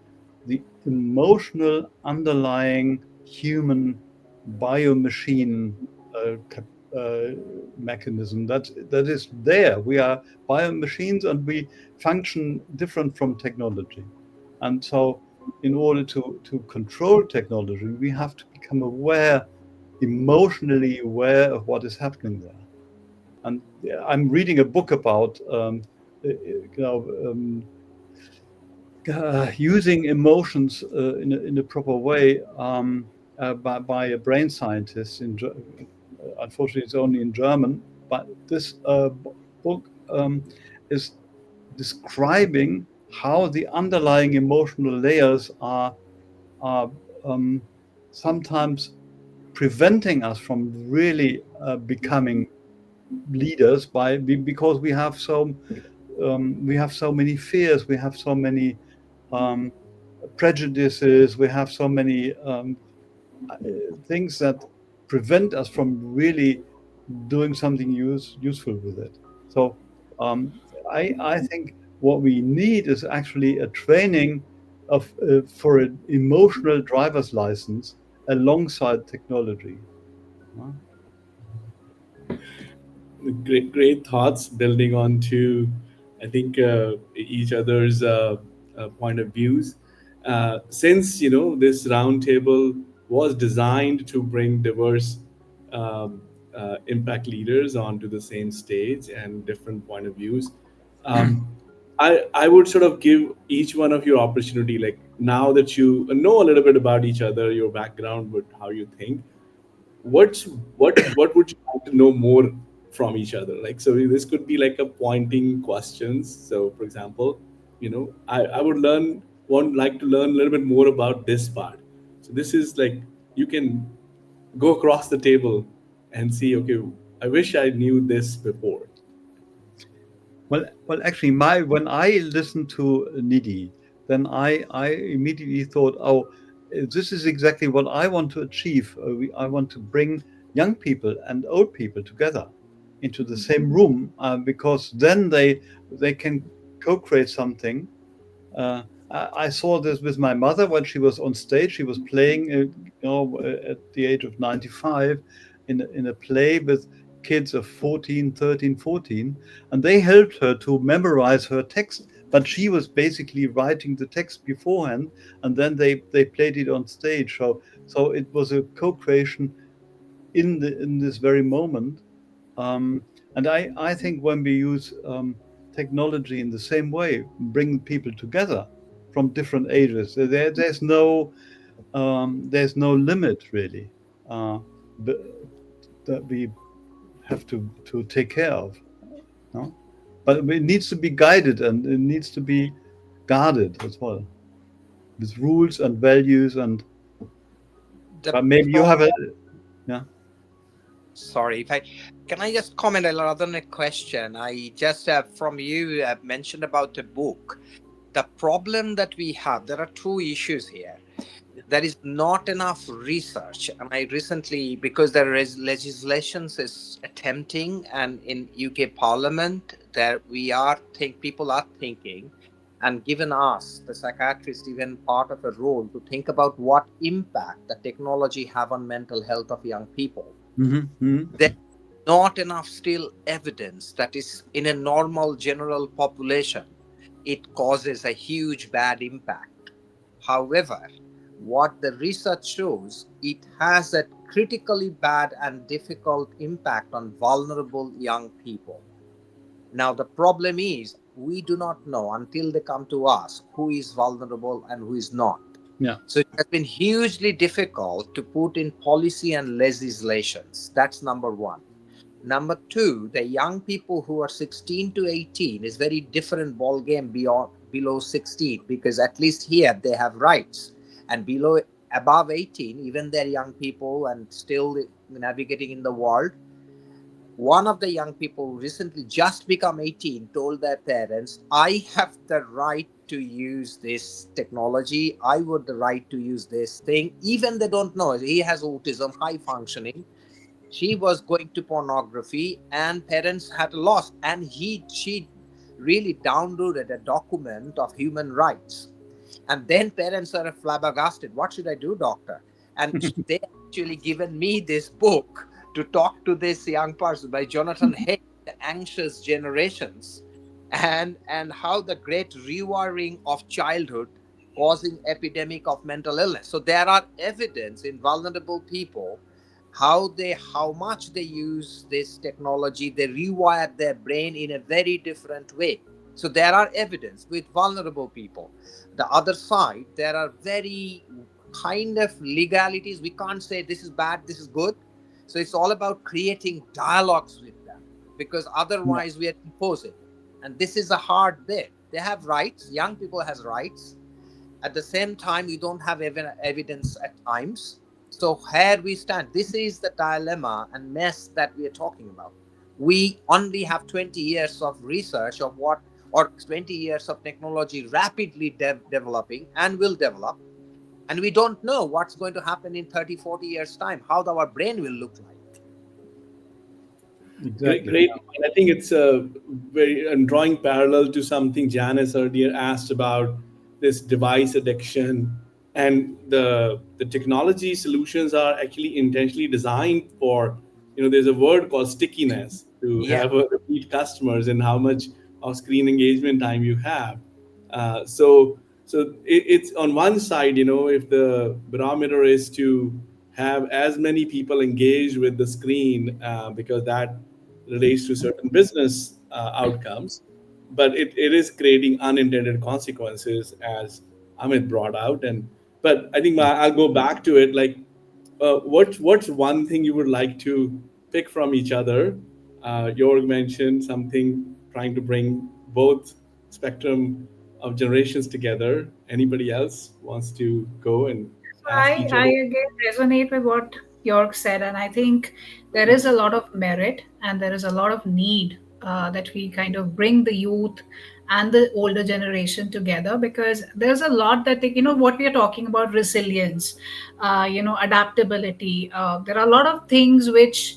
the emotional underlying human biomachine uh, uh, mechanism that is there. We are biomachines, and we function different from technology. And so in order to control technology, we have to become aware, emotionally aware of what is happening there. And I'm reading a book about using emotions in a proper way by a brain scientist. Unfortunately, it's only in German, but this book is describing how the underlying emotional layers are sometimes preventing us from really becoming leaders because we have so many fears, we have so many um, prejudices, we have so many things that prevent us from really doing something useful with it. So um, I think what we need is actually a training of for an emotional driver's license alongside technology. Great thoughts, building on to, I think, each other's point of views. Since this roundtable was designed to bring diverse um, impact leaders onto the same stage and different point of views, um, I would sort of give each one of you opportunity. Like, now that you know a little bit about each other, your background, what how you think, what's what would you like to know more from each other? Like, so this could be like a pointing questions. So for example, I would like to learn a little bit more about this part. So this is like, you can go across the table and see, okay, I wish I knew this before. Well, actually, my when I listened to Nidhi, then I immediately thought, oh, this is exactly what I want to achieve. I want to bring young people and old people together into the same room, because then they can co-create something. Uh, I saw this with my mother when she was on stage. She was playing, at the age of 95 in a play with kids of 14, 13, 14, and they helped her to memorize her text. But she was basically writing the text beforehand, and then they played it on stage. So it was a co-creation in this very moment. Um, and I think when we use technology in the same way, bring people together from different ages, there's no limit really, uh, but, that we have to take care of. No? But it needs to be guided and it needs to be guarded as well with rules and values. And The but maybe you pro- have a yeah. Sorry, if I can I just comment rather than a question. I just from you mentioned about the book. The problem that we have, there are two issues here. There is not enough research, and I recently, because there is legislations is attempting, and in UK Parliament there we are think people are thinking, and given us the psychiatrist even part of a role to think about what impact the technology have on mental health of young people. Mm-hmm. There's not enough still evidence that is in a normal general population it causes a huge bad impact. However, what the research shows, it has a critically bad and difficult impact on vulnerable young people. Now, the problem is we do not know until they come to us who is vulnerable and who is not. Yeah. So it has been hugely difficult to put in policy and legislations. That's number one. Number two, the young people who are 16 to 18 is very different ball game beyond below 16, because at least here they have rights, and below above 18, even they're young people and still navigating in the world. One of the young people who recently just become 18 told their parents, I have the right to use this technology. I would the right to use this thing. Even they don't know. He has autism, high functioning. She was going to pornography and parents had lost. And she really downloaded a document of human rights. And then parents are flabbergasted. What should I do, doctor? And they actually given me this book to talk to this young person by Jonathan Hay, The Anxious Generations, and how the great rewiring of childhood causing epidemic of mental illness. So there are evidence in vulnerable people how much they use this technology, they rewire their brain in a very different way. So there are evidence with vulnerable people. The other side, there are very kind of legalities. We can't say this is bad, this is good. So it's all about creating dialogues with them, because Yeah. otherwise we are imposing. And this is a hard bit. They have rights, young people has rights. At the same time, we don't have evidence at times. So here we stand. This is the dilemma and mess that we are talking about. We only have 20 years of research of what, or 20 years of technology rapidly developing and will develop. And we don't know what's going to happen in 30, 40 years' time, how our brain will look like. Great, Exactly. great. And I think it's a very and drawing parallel to something Janice earlier asked about this device addiction, and the technology solutions are actually intentionally designed for, there's a word called stickiness, to Yeah. have a repeat customers and how much of screen engagement time you have. So it's on one side, if the barometer is to have as many people engaged with the screen, because that relates to certain business outcomes, but it is creating unintended consequences, as Amit brought out. And but I think I'll go back to it. Like, what's one thing you would like to pick from each other? Jorg mentioned something, trying to bring both spectrum of generations together. Anybody else wants to go and ask each I other? again resonate with what York said, and I think there is a lot of merit and there is a lot of need that we kind of bring the youth and the older generation together, because there's a lot that they, what we are talking about, resilience, adaptability. There are a lot of things which,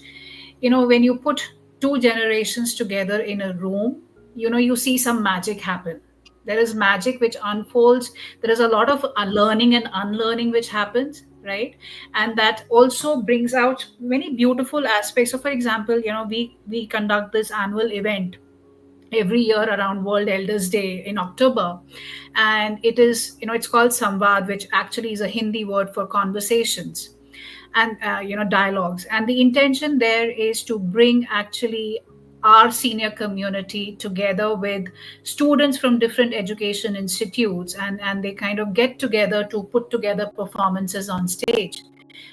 when you put two generations together in a room, you see some magic happen. There is magic which unfolds. There is a lot of learning and unlearning which happens, right? And that also brings out many beautiful aspects. So for example, we conduct this annual event every year around World Elders Day in October, and it is, it's called Samvad, which actually is a Hindi word for conversations and dialogues. And the intention there is to bring actually our senior community together with students from different education institutes, and they kind of get together to put together performances on stage.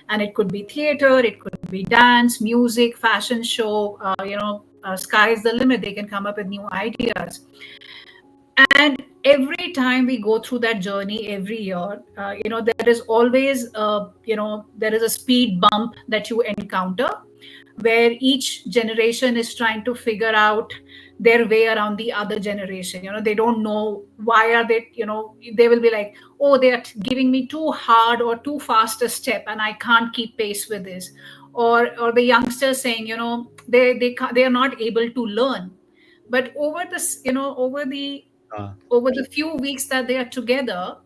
And it could be theater, it could be dance, music, fashion show, sky's the limit. They can come up with new ideas. And every time we go through that journey every year, there is always there is a speed bump that you encounter, where each generation is trying to figure out their way around the other generation. They don't know why are they, they will be like, oh, they are giving me too hard or too fast a step and I can't keep pace with this. Or the youngsters saying, they are not able to learn. But over this, over the few weeks that they are together,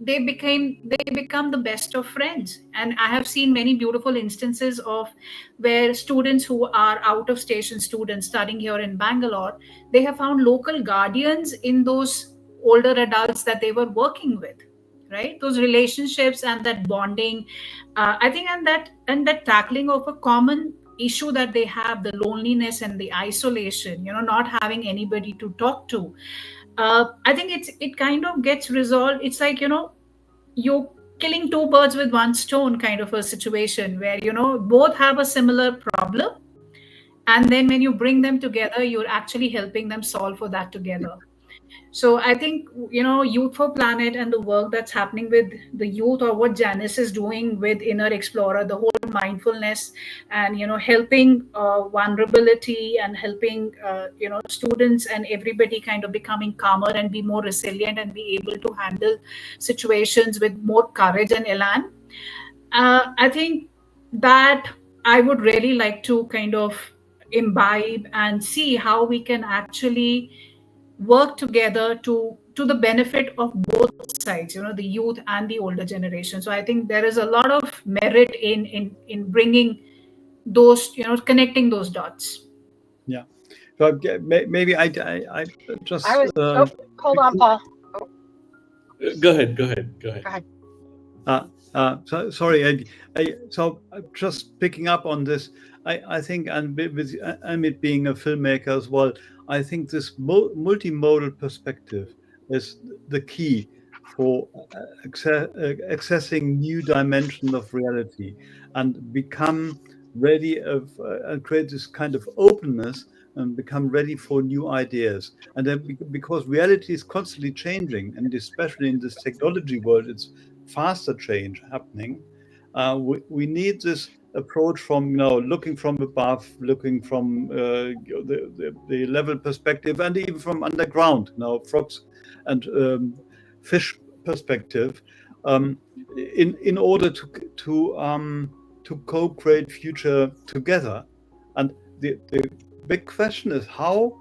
they become the best of friends. And I have seen many beautiful instances of where students who are out of station students studying here in Bangalore, they have found local guardians in those older adults that they were working with, right? Those relationships and that bonding, I think, and that tackling of a common issue that they have, the loneliness and the isolation, not having anybody to talk to. I think it kind of gets resolved. It's like, you're killing two birds with one stone kind of a situation, where both have a similar problem, and then when you bring them together, you're actually helping them solve for that together. So I think, Youth for Planet and the work that's happening with the youth, or what Janice is doing with Inner Explorer, the whole mindfulness, and helping vulnerability, and helping students and everybody kind of becoming calmer and be more resilient and be able to handle situations with more courage and elan. I think that I would really like to kind of imbibe and see how we can actually work together to the benefit of both sides, the youth and the older generation. So I think there is a lot of merit in bringing those, connecting those dots. Yeah. So maybe I just I was, hold on, Paul. Go ahead. Go ahead. Go ahead. Go ahead. Sorry, so just picking up on this, I think, and with Amit being a filmmaker as well, I think this multimodal perspective is the key for accessing new dimension of reality, and become ready of and create this kind of openness, and become ready for new ideas. And then because reality is constantly changing, and especially in this technology world, it's faster change happening. We need this approach from looking from above, looking from the level perspective, and even from underground, frogs and fish perspective, in order to co-create future together. And the big question is, how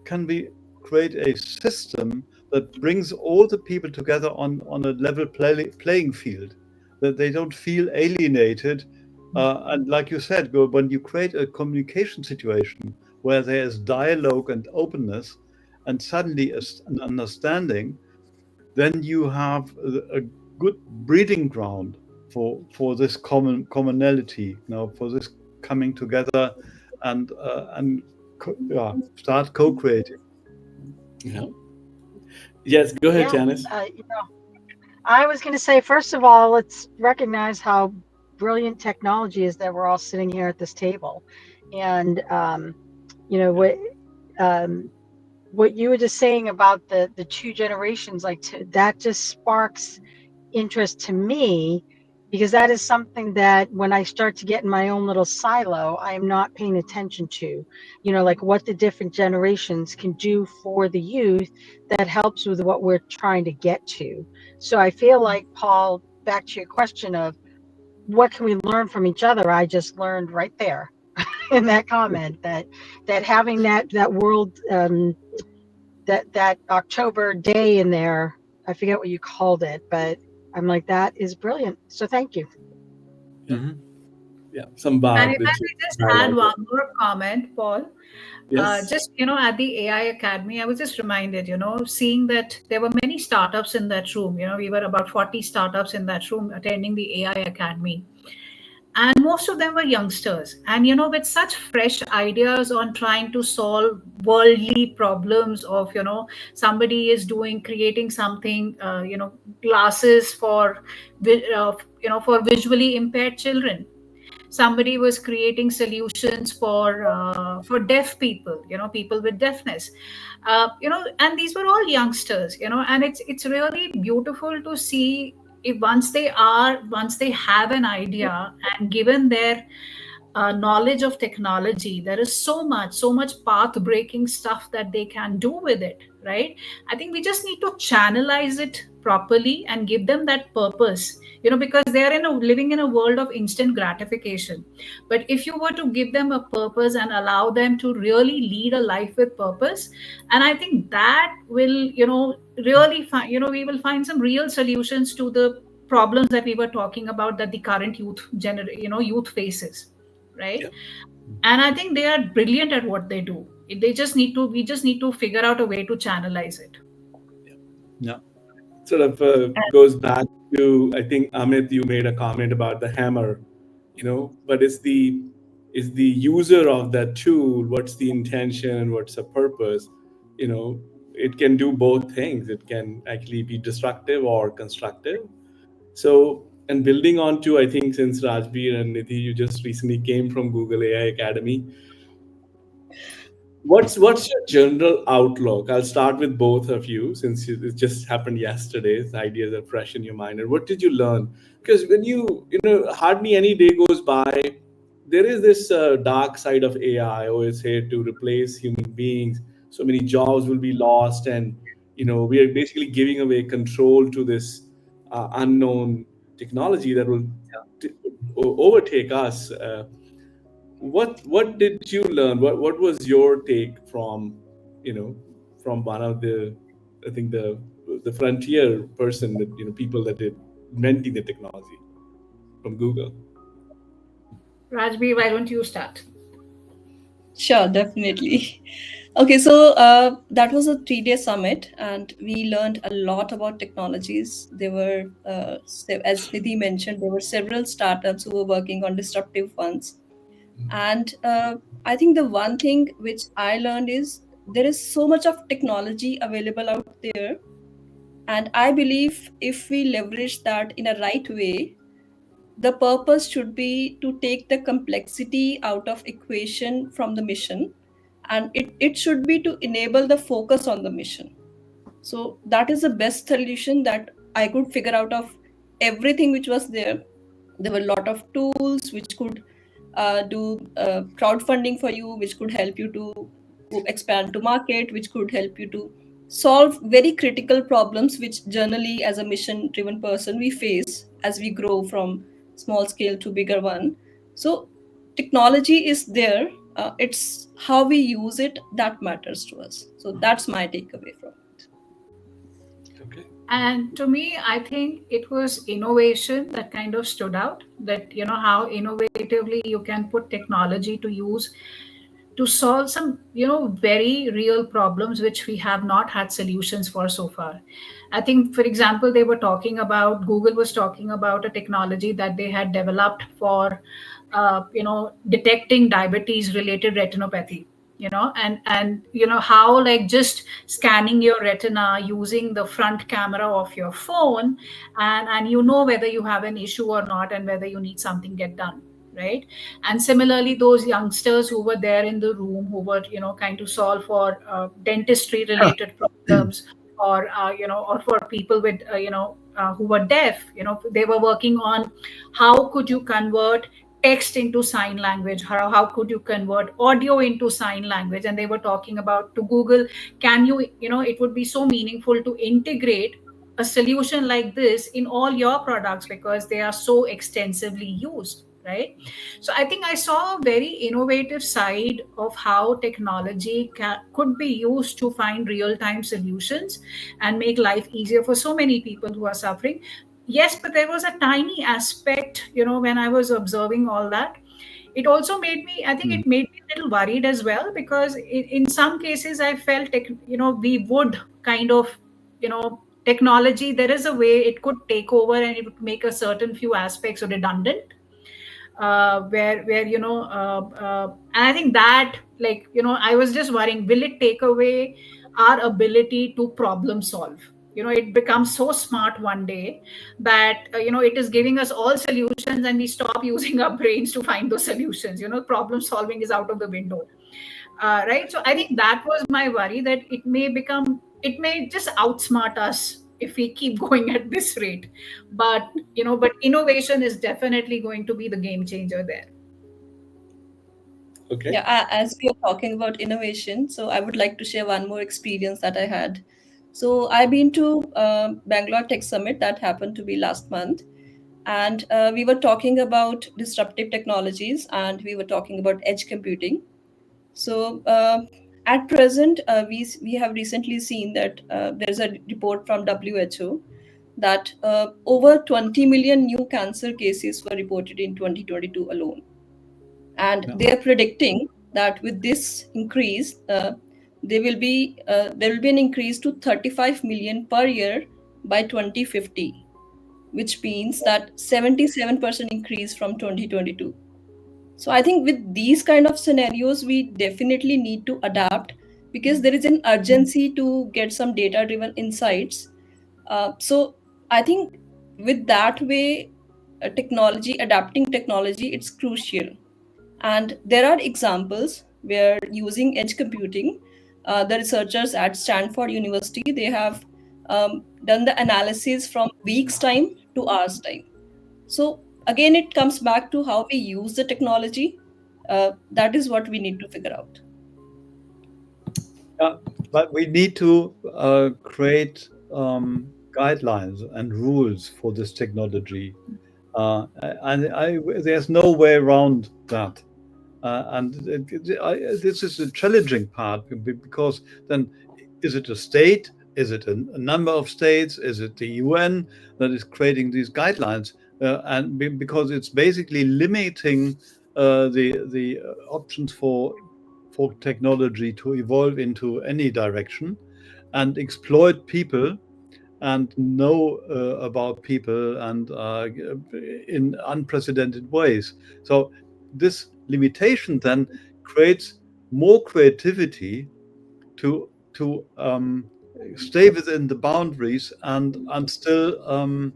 can we create a system that brings all the people together on a level playing field, that they don't feel alienated. And like you said, when you create a communication situation where there is dialogue and openness, and suddenly an understanding, then you have a good breeding ground for this commonality, for this coming together, and start co-creating. Yeah. Yes, go ahead, Yeah, Janice. I was going to say, first of all, let's recognize how brilliant technology is that we're all sitting here at this table. And, what you were just saying about the two generations, like that just sparks interest to me, because that is something that when I start to get in my own little silo, I am not paying attention to, like what the different generations can do for the youth that helps with what we're trying to get to. So I feel like, Paul, back to your question of what can we learn from each other, I just learned right there in that comment that having that world, that October day in there, I forget what you called it, but I'm like, that is brilliant. So thank you. Yeah, Mhm. yeah. Some And bad if I that you may just add highlighted. one more comment, Paul, Yes. just at the AI Academy, I was just reminded, seeing that there were many startups in that room. We were about 40 startups in that room attending the AI Academy, and most of them were youngsters, and with such fresh ideas on trying to solve worldly problems of somebody is doing creating something, glasses for for visually impaired children. Somebody was creating solutions for deaf people, people with deafness, and these were all youngsters, and it's really beautiful to see if once they have an idea, and given their knowledge of technology, there is so much path breaking stuff that they can do with it, right? I think we just need to channelize it properly and give them that purpose, because they are living in a world of instant gratification. But if you were to give them a purpose and allow them to really lead a life with purpose, and I think that will really find, we will find some real solutions to the problems that we were talking about, that the current youth faces, right? Yeah. And I think they are brilliant at what they do. They just need to We just need to figure out a way to channelize it. Yeah. Sort of goes back to, I think, Amit, you made a comment about the hammer, but is the user of that tool, what's the intention, what's the purpose, you know, it can do both things. It can actually be destructive or constructive. So, and building on to, I think, since Rajbir and Nidhi, you just recently came from Google AI Academy, what's your general outlook? I'll start with both of you since it just happened yesterday. The ideas are fresh in your mind. And what did you learn? Because when hardly any day goes by, there is this dark side of AI. Always here to replace human beings. So many jobs will be lost, and we are basically giving away control to this unknown technology that will t- overtake us. What did you learn? What was your take from you know from one of the, I think, the frontier person, that people that did inventing the technology from Google? Rajbi, why don't you start? Sure, definitely. Okay, so that was a 3 day summit, and we learned a lot about technologies. There were, as Nidhi mentioned, there were several startups who were working on disruptive ones. And I think the one thing which I learned is there is so much of technology available out there. And I believe if we leverage that in a right way, the purpose should be to take the complexity out of equation from the mission, and it should be to enable the focus on the mission. So that is the best solution that I could figure out of everything which was there. There were a lot of tools which could do crowdfunding for you, which could help you to expand to market, which could help you to solve very critical problems which generally as a mission driven person we face as we grow from small scale to bigger one. So technology is there, it's how we use it that matters to us. So that's my takeaway from it. Okay. And to me, I think it was innovation that kind of stood out. That how innovatively you can put technology to use to solve some very real problems which we have not had solutions for so far. I think, for example, they were talking about Google was talking about a technology that they had developed for detecting diabetes related retinopathy, and how, like, just scanning your retina using the front camera of your phone, and whether you have an issue or not, and whether you need something get done, right? And similarly, those youngsters who were there in the room, who were kind to solve for dentistry related problems, or or for people with who were deaf. They were working on how could you convert text into sign language, how could you convert audio into sign language, and they were talking about to Google, can you, it would be so meaningful to integrate a solution like this in all your products because they are so extensively used, right? So I think I saw a very innovative side of how technology could be used to find real time solutions and make life easier for so many people who are suffering. Yes, but there was a tiny aspect, when I was observing all that. It also made me, I think it made me a little worried as well, because in some cases I felt, we would kind of, technology, there is a way it could take over and it would make a certain few aspects redundant, where and I think that, like, I was just worrying, will it take away our ability to problem solve? It becomes so smart one day that it is giving us all solutions and we stop using our brains to find those solutions. Problem solving is out of the window. Right, so I think that was my worry, that it may just outsmart us if we keep going at this rate. But innovation is definitely going to be the game changer there. Okay. Yeah, as we are talking about innovation, so I would like to share one more experience that I had. So I've been to Bangalore Tech Summit that happened to be last month, and we were talking about disruptive technologies, and we were talking about edge computing. So at present, we have recently seen that there's a report from WHO that over 20 million new cancer cases were reported in 2022 alone, and Yeah. they are predicting that with this increase, there will be an increase to 35 million per year by 2050, which means that 77% increase from 2022. So I think with these kind of scenarios, we definitely need to adapt, because there is an urgency to get some data driven insights. So I think with that way, adapting technology, it's crucial. And there are examples where using edge computing, the researchers at Stanford University, they have done the analysis from weeks time to hours time. So again, it comes back to how we use the technology. That is what we need to figure out. Yeah, but we need to create guidelines and rules for this technology, and there's no way around that. This is a challenging part, because then, is it a state? Is it a number of states? Is it the UN that is creating these guidelines? Because it's basically limiting the options for technology to evolve into any direction and exploit people and know about people and in unprecedented ways. So this limitation then creates more creativity to stay within the boundaries and still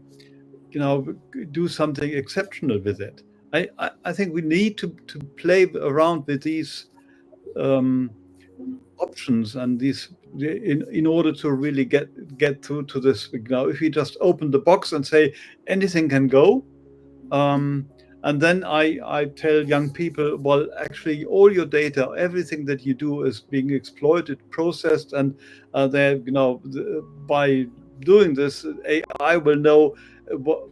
do something exceptional with it. I think we need to play around with these options and these in order to really get through to this. If you just open the box and say anything can go, um, and then I tell young people, well, actually, all your data, everything that you do is being exploited, processed, and they, by doing this, AI will know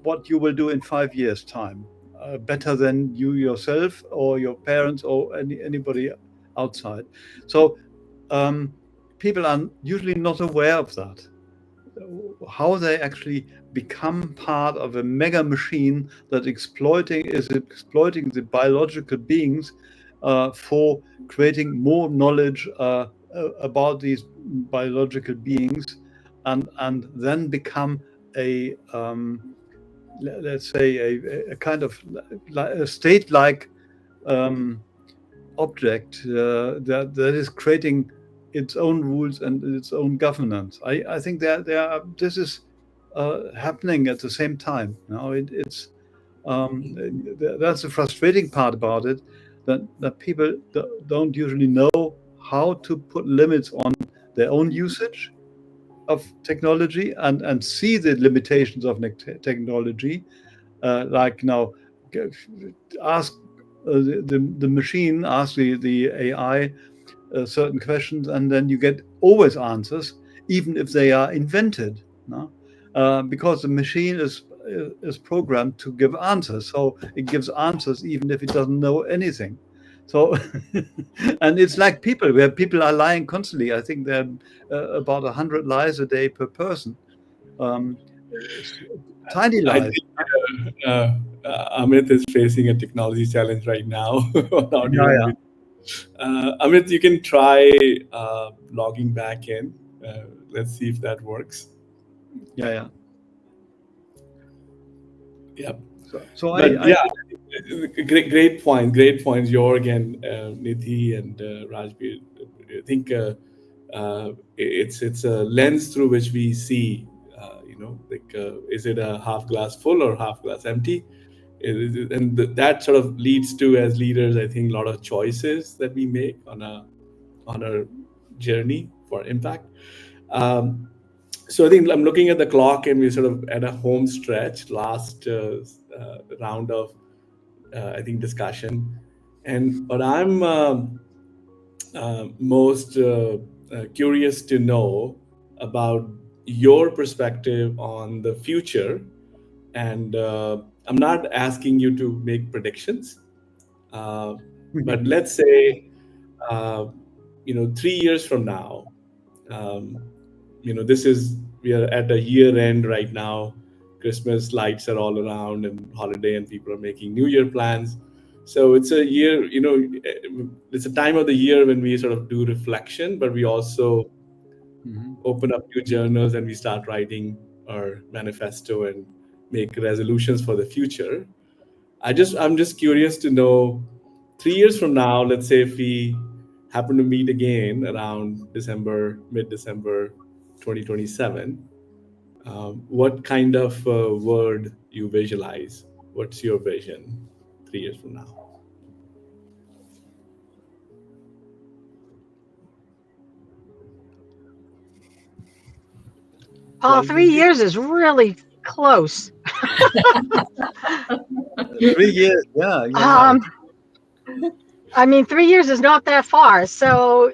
what you will do in 5 years' time, better than you yourself or your parents or anybody outside. So people are usually not aware of that, how they actually become part of a mega machine that is exploiting the biological beings for creating more knowledge about these biological beings, and then become a let's say a kind of a state-like object that is creating its own rules and its own governance. I think this is happening at the same time. It's that's the frustrating part about it, that people don't usually know how to put limits on their own usage of technology and see the limitations of technology, like now ask the machine, ask the AI certain questions, and then you get always answers, even if they are invented, no? Because the machine is programmed to give answers, so it gives answers even if it doesn't know anything. So, and it's like people, where people are lying constantly. I think there are about 100 lies a day per person. Um, Tiny I lies. think Amit is facing a technology challenge right now on audio Yeah, and video. Amit, you can try logging back in. Let's see if that works. yeah, yeah. Yeah, So but I yeah, great point. Great points, Jorg and Nidhi and Rajbir. I think it's a lens through which we see. Like is it a half glass full or half glass empty? And that sort of leads to, as leaders, I think, a lot of choices that we make on our journey for impact. Um, so I think I'm looking at the clock, and we're sort of at a home stretch, last round of I think discussion. And what I'm most curious to know about your perspective on the future. And I'm not asking you to make predictions, uh, but let's say, uh, 3 years from now, um, this is, we are at a year end right now. Christmas lights are all around and holiday, and people are making New Year plans. So it's a year, it's a time of the year when we sort of do reflection, but we also open up new journals and we start writing our manifesto and make resolutions for the future. I'm just curious to know, 3 years from now, let's say if we happen to meet again around December, mid-December 2027, what kind of word you visualize? What's your vision 3 years from now? Paul, well, 3 years is really close. 3 years. Yeah, you're right. Um, I mean, 3 years is not that far. So,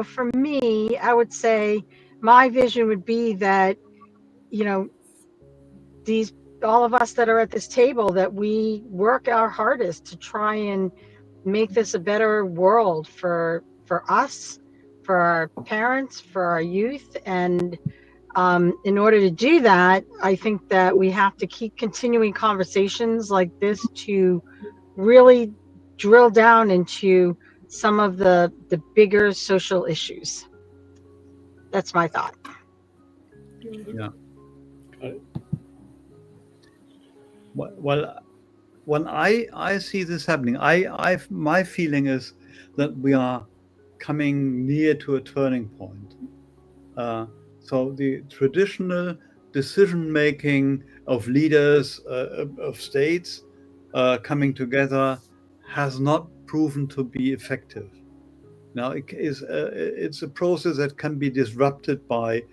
for me, I would say my vision would be that, you know, these all of us that are at this table, that we work our hardest to try and make this a better world for us, for our parents, for our youth. And in order to do that, I think that we have to keep continuing conversations like this to really drill down into some of the bigger social issues. That's my thought. Yeah. Got it. Well, when I see this happening, my feeling is that we are coming near to a turning point. So the traditional decision making of leaders of states coming together has not proven to be effective. Now it's a process that can be disrupted by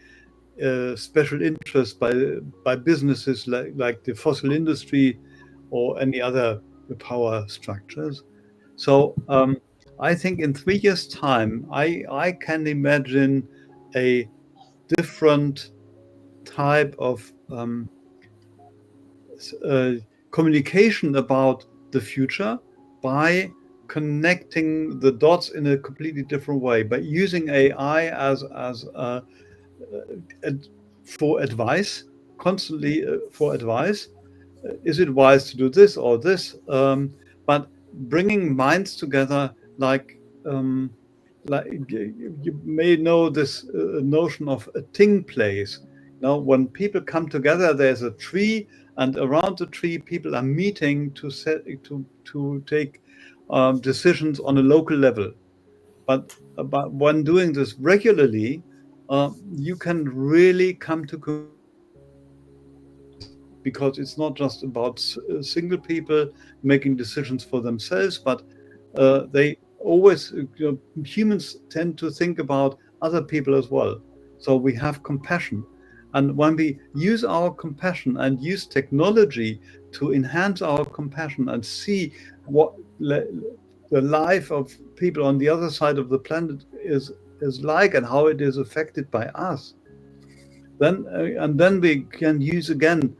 special interest, by businesses like the fossil industry or any other power structures. So I think in 3 years' time, I can imagine a different type of uh, communication about the future by connecting the dots in a completely different way, by using AI as for advice, constantly for advice. Is it wise to do this or this? But bringing minds together, um, like you may know this notion of a ting place. Now, when people come together, there's a tree, and around the tree, people are meeting to take decisions on a local level. But when doing this regularly, you can really come to because it's not just about single people making decisions for themselves, but they always, humans tend to think about other people as well. So we have compassion. And when we use our compassion and use technology to enhance our compassion and see what the life of people on the other side of the planet is like and how it is affected by us, then and then we can use again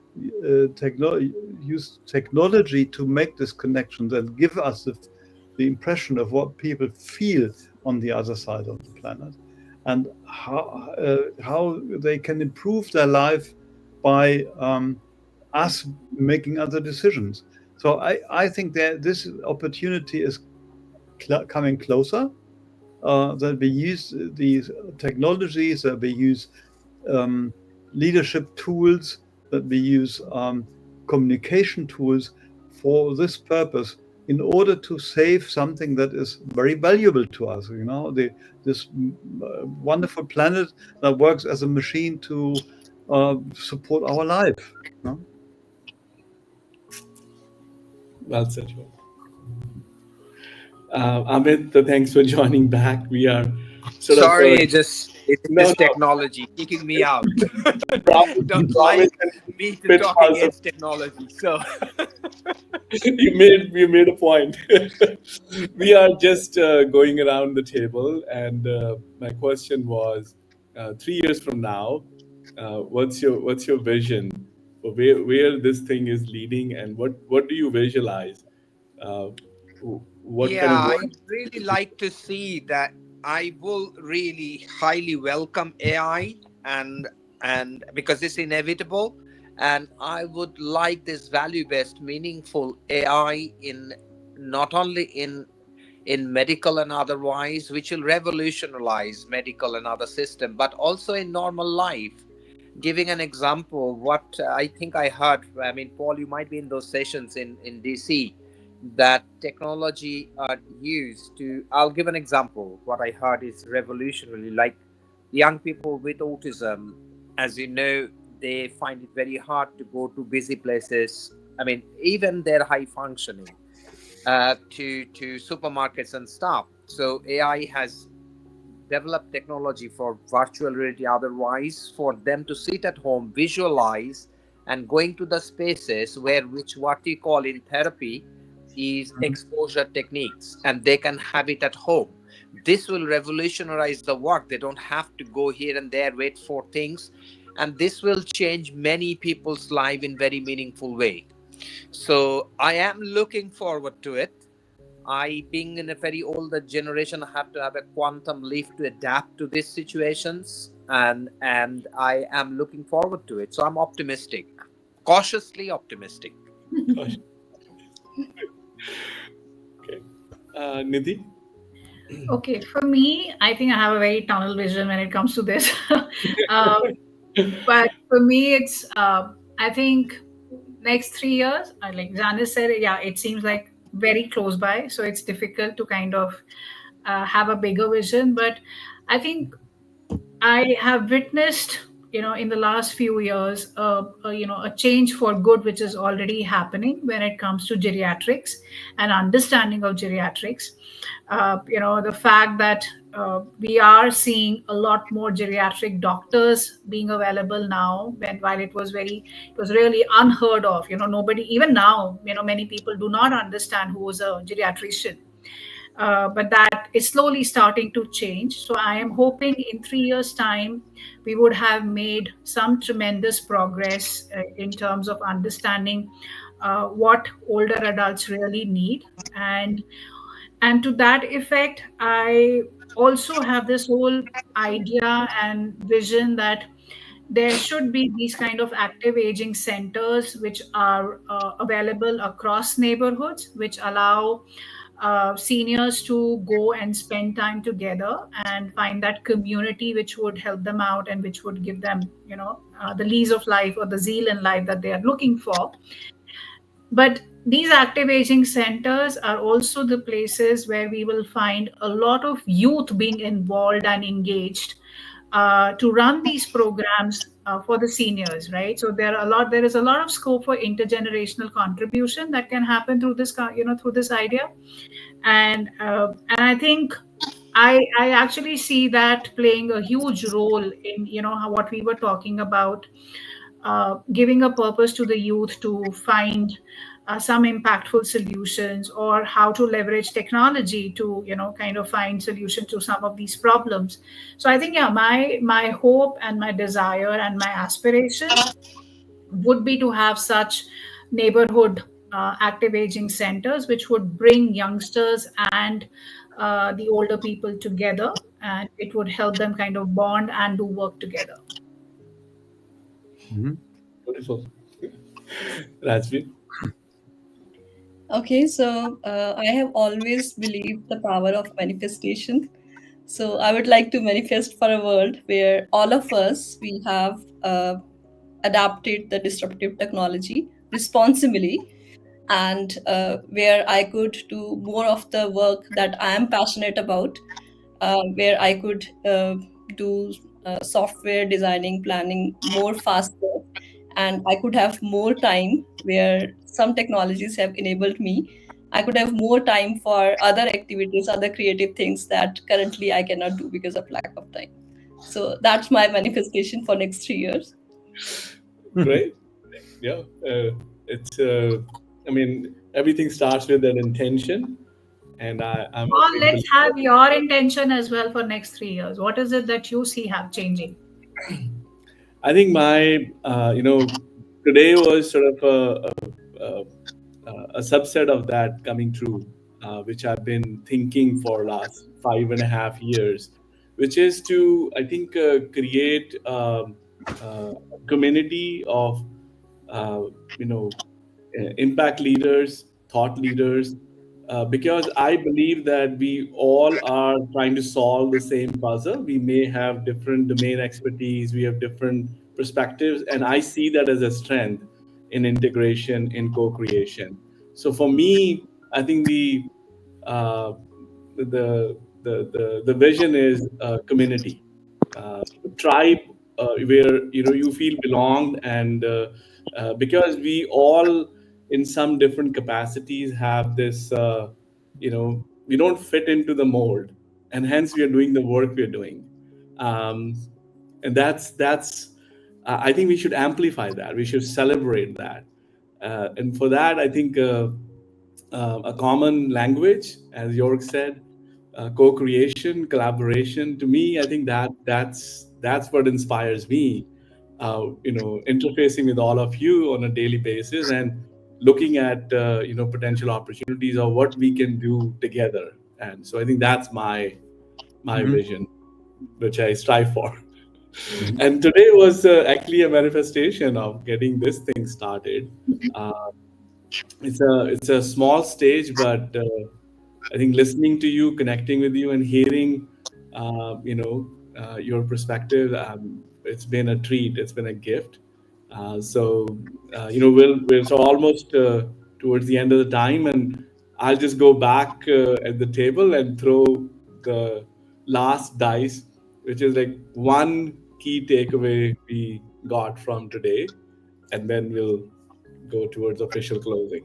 use technology to make this connection and give us the impression of what people feel on the other side of the planet, and how they can improve their life by us making other decisions. So I think that this opportunity is coming closer, that we use these technologies, that we use leadership tools, that we use communication tools for this purpose, in order to save something that is very valuable to us. This wonderful planet that works as a machine to support our life. Well said. Amit, thanks for joining back. We are sort of Sorry, just it's no, this no. technology kicking me out. Don't Promise like and me to talk pitfalls of against technology. So you made a point. We are just going around the table, and my question was, 3 years from now, what's your vision for where this thing is leading, and what do you visualize? Uh, what kind yeah, of I work? really like to see that. I will really highly welcome AI, and because it's inevitable, and I would like this value-based, meaningful AI in not only in medical and otherwise, which will revolutionize medical and other system, but also in normal life. Giving an example, what I think I heard, I mean, Paul, you might be in those sessions in DC, that technology are used to, I'll give an example. What I heard is revolutionary, like young people with autism, as you know, they find it very hard to go to busy places. I mean, even they're high functioning, to supermarkets and stuff. So AI has developed technology for virtual reality, otherwise, for them to sit at home, visualize, and going to the spaces where, which what we call in therapy is exposure techniques, and they can have it at home. This will revolutionize the work. They don't have to go here and there, wait for things, and this will change many people's life in very meaningful way. So I am looking forward to it. I, being in a very older generation, I have to have a quantum leap to adapt to these situations, and I am looking forward to it. So I'm optimistic, cautiously optimistic. Gosh. Okay, Nidhi. Okay, for me, I think I have a very tunnel vision when it comes to this. um, but for me, it's I think next 3 years, like Janice said, yeah, it seems like very close by, so it's difficult to kind of have a bigger vision. But I think I have witnessed, in the last few years, a change for good, which is already happening when it comes to geriatrics and understanding of geriatrics. The fact that we are seeing a lot more geriatric doctors being available now, while it was really unheard of. Nobody, even now, many people do not understand who is a geriatrician. But that is slowly starting to change. So I am hoping in 3 years' time, we would have made some tremendous progress in terms of understanding what older adults really need. And to that effect, I also have this whole idea and vision that there should be these kind of active aging centers which are available across neighborhoods, which allow seniors to go and spend time together and find that community which would help them out and which would give them, the lease of life or the zeal in life that they are looking for. But these active aging centers are also the places where we will find a lot of youth being involved and engaged to run these programs for the seniors, right? So there is a lot of scope for intergenerational contribution that can happen through this, through this idea. And I think I actually see that playing a huge role in, what we were talking about, giving a purpose to the youth to find some impactful solutions, or how to leverage technology to, kind of find solution to some of these problems. So I think, yeah, my hope and my desire and my aspiration would be to have such neighborhood active aging centers, which would bring youngsters and the older people together, and it would help them kind of bond and do work together. Mhm. Beautiful. Rajvi? Okay, so I have always believed the power of manifestation. So I would like to manifest for a world where all of us we have adapted the disruptive technology responsibly, and where I could do more of the work that I am passionate about, where I could do software designing, planning more faster, and I could have more time where some technologies have enabled me. I could have more time for other activities, other creative things that currently I cannot do because of lack of time. So that's my manifestation for next 3 years. Great. Yeah. It's, I mean, everything starts with an intention. And I'm a Well, big let's have believer. your intention as well for next 3 years. What is it that you see have changing? I think today was sort of a subset of that coming true, which I've been thinking for last 5.5 years, which is to, I think, create a community of, uh, you know, impact leaders, thought leaders, because I believe that we all are trying to solve the same puzzle. We may have different domain expertise, we have different perspectives, and I see that as a strength in integration, in co-creation. So for me, I think uh, the vision is community, tribe, where you feel belonged, and because we all in some different capacities have this, we don't fit into the mold, and hence we are doing the work we are doing. um, and that's I think we should amplify that, we should celebrate that, and for that I think a common language, as York said, co-creation, collaboration. To me, I think that's what inspires me. Interfacing with all of you on a daily basis and looking at potential opportunities of what we can do together. And so I think that's my Mhm. vision, which I strive for. Mhm. And today was actually a manifestation of getting this thing started. Uh, it's a small stage, but I think listening to you, connecting with you, and hearing, your perspective, it's been a treat. It's been a gift. We're so almost towards the end of the time, and I'll just go back at the table and throw the last dice, which is like one key takeaway we got from today, and then we'll go towards official closing.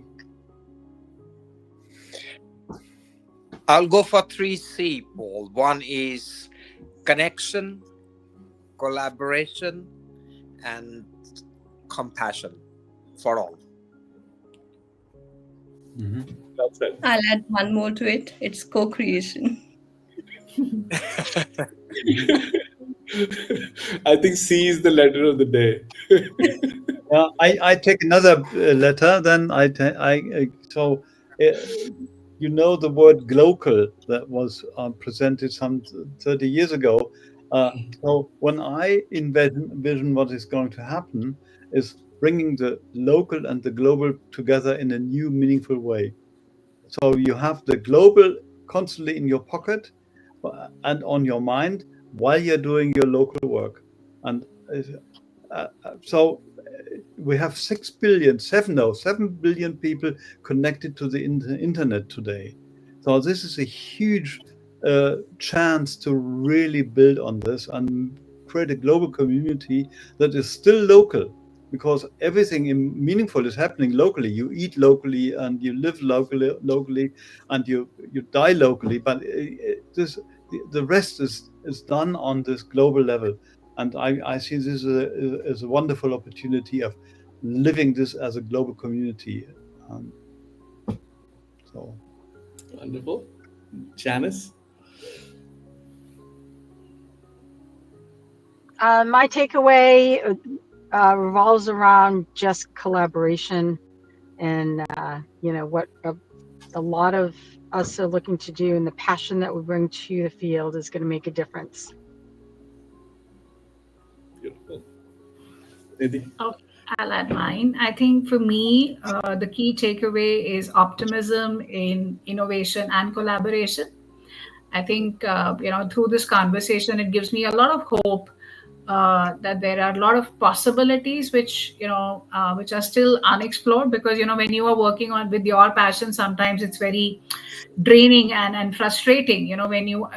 I'll go for 3C, Paul. One is connection, collaboration, and compassion for all. Mhm. That's it. I'll add one more to it. It's co-creation. I think C is the letter of the day. I take another letter. Then so uh, you know the word glocal that was presented some 30 years ago. So when I envision what is going to happen is bringing the local and the global together in a new, meaningful way. So you have the global constantly in your pocket and on your mind while you're doing your local work. And so we have 6 billion, 7 billion people connected to the internet today. So this is a huge chance to really build on this and create a global community that is still local, because everything meaningful is happening locally. You eat locally and you live locally, and you die locally. But this the rest is done on this global level. And I see this as a wonderful opportunity of living this as a global community. So Wonderful. Janice? My takeaway revolves around just collaboration, and what a lot of us are looking to do, and the passion that we bring to the field is going to make a difference. Beautiful. Nidhi? Okay, I'll add mine. I think for me, the key takeaway is optimism in innovation and collaboration. I think through this conversation, it gives me a lot of hope that there are a lot of possibilities which are still unexplored, because when you are working on with your passion, sometimes it's very draining and frustrating,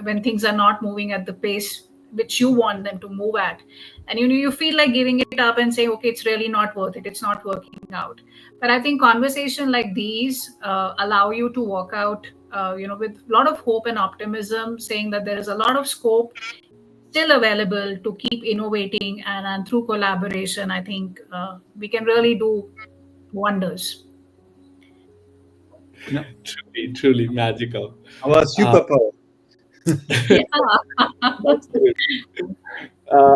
when things are not moving at the pace which you want them to move at, and you feel like giving it up and say, okay, it's really not worth it, it's not working out. But I think conversation like these allow you to walk out with a lot of hope and optimism, saying that there is a lot of scope still available to keep innovating, and through collaboration, I think we can really do wonders. yeah, Truly magical. our superpower. Yeah. That's good.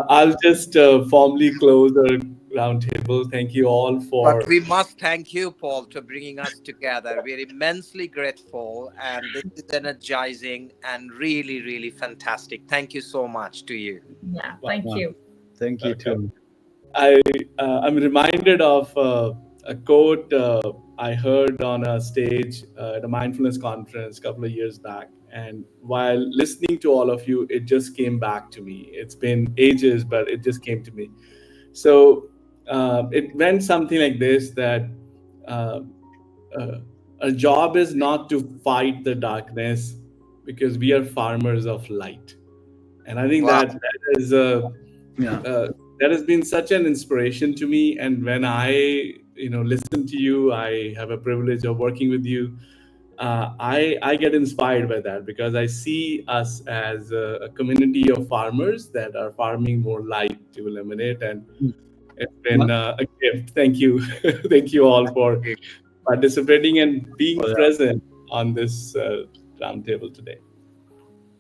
I'll just formally close our roundtable. Thank you all But for. we must thank you, Paul, for bringing us together. We're immensely grateful, and this is energizing and really, really fantastic. Thank you so much to you. Yeah, thank you. Thank you too. I'm reminded of a quote I heard on a stage at a mindfulness conference a couple of years back. And while listening to all of you, it just came back to me. It's been ages, but it just came to me. So it went something like this: that uh, uh, our job is not to fight the darkness, because we are farmers of light. And I think Wow. that is Yeah. that has been such an inspiration to me. And when I listen to you, I have a privilege of working with you. I get inspired by that, because I see us as a community of farmers that are farming more light to eliminate. And it's been a gift. Thank you. Thank you all for participating and being Yeah. present on this roundtable today.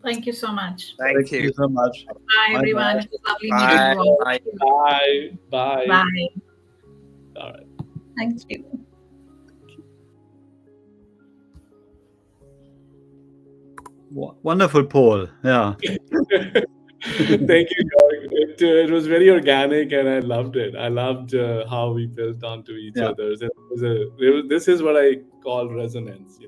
Thank you so much. Thank Thank you. you so much. Bye, Bye everyone. bye. It was lovely meeting Bye. you all. Bye. Bye. Bye. Bye. All right. Thank you. Wonderful, Paul. Yeah. Thank you, Georg. It was very organic, and I loved it. I loved how we built onto each Yeah. other's. And this is what I call resonance.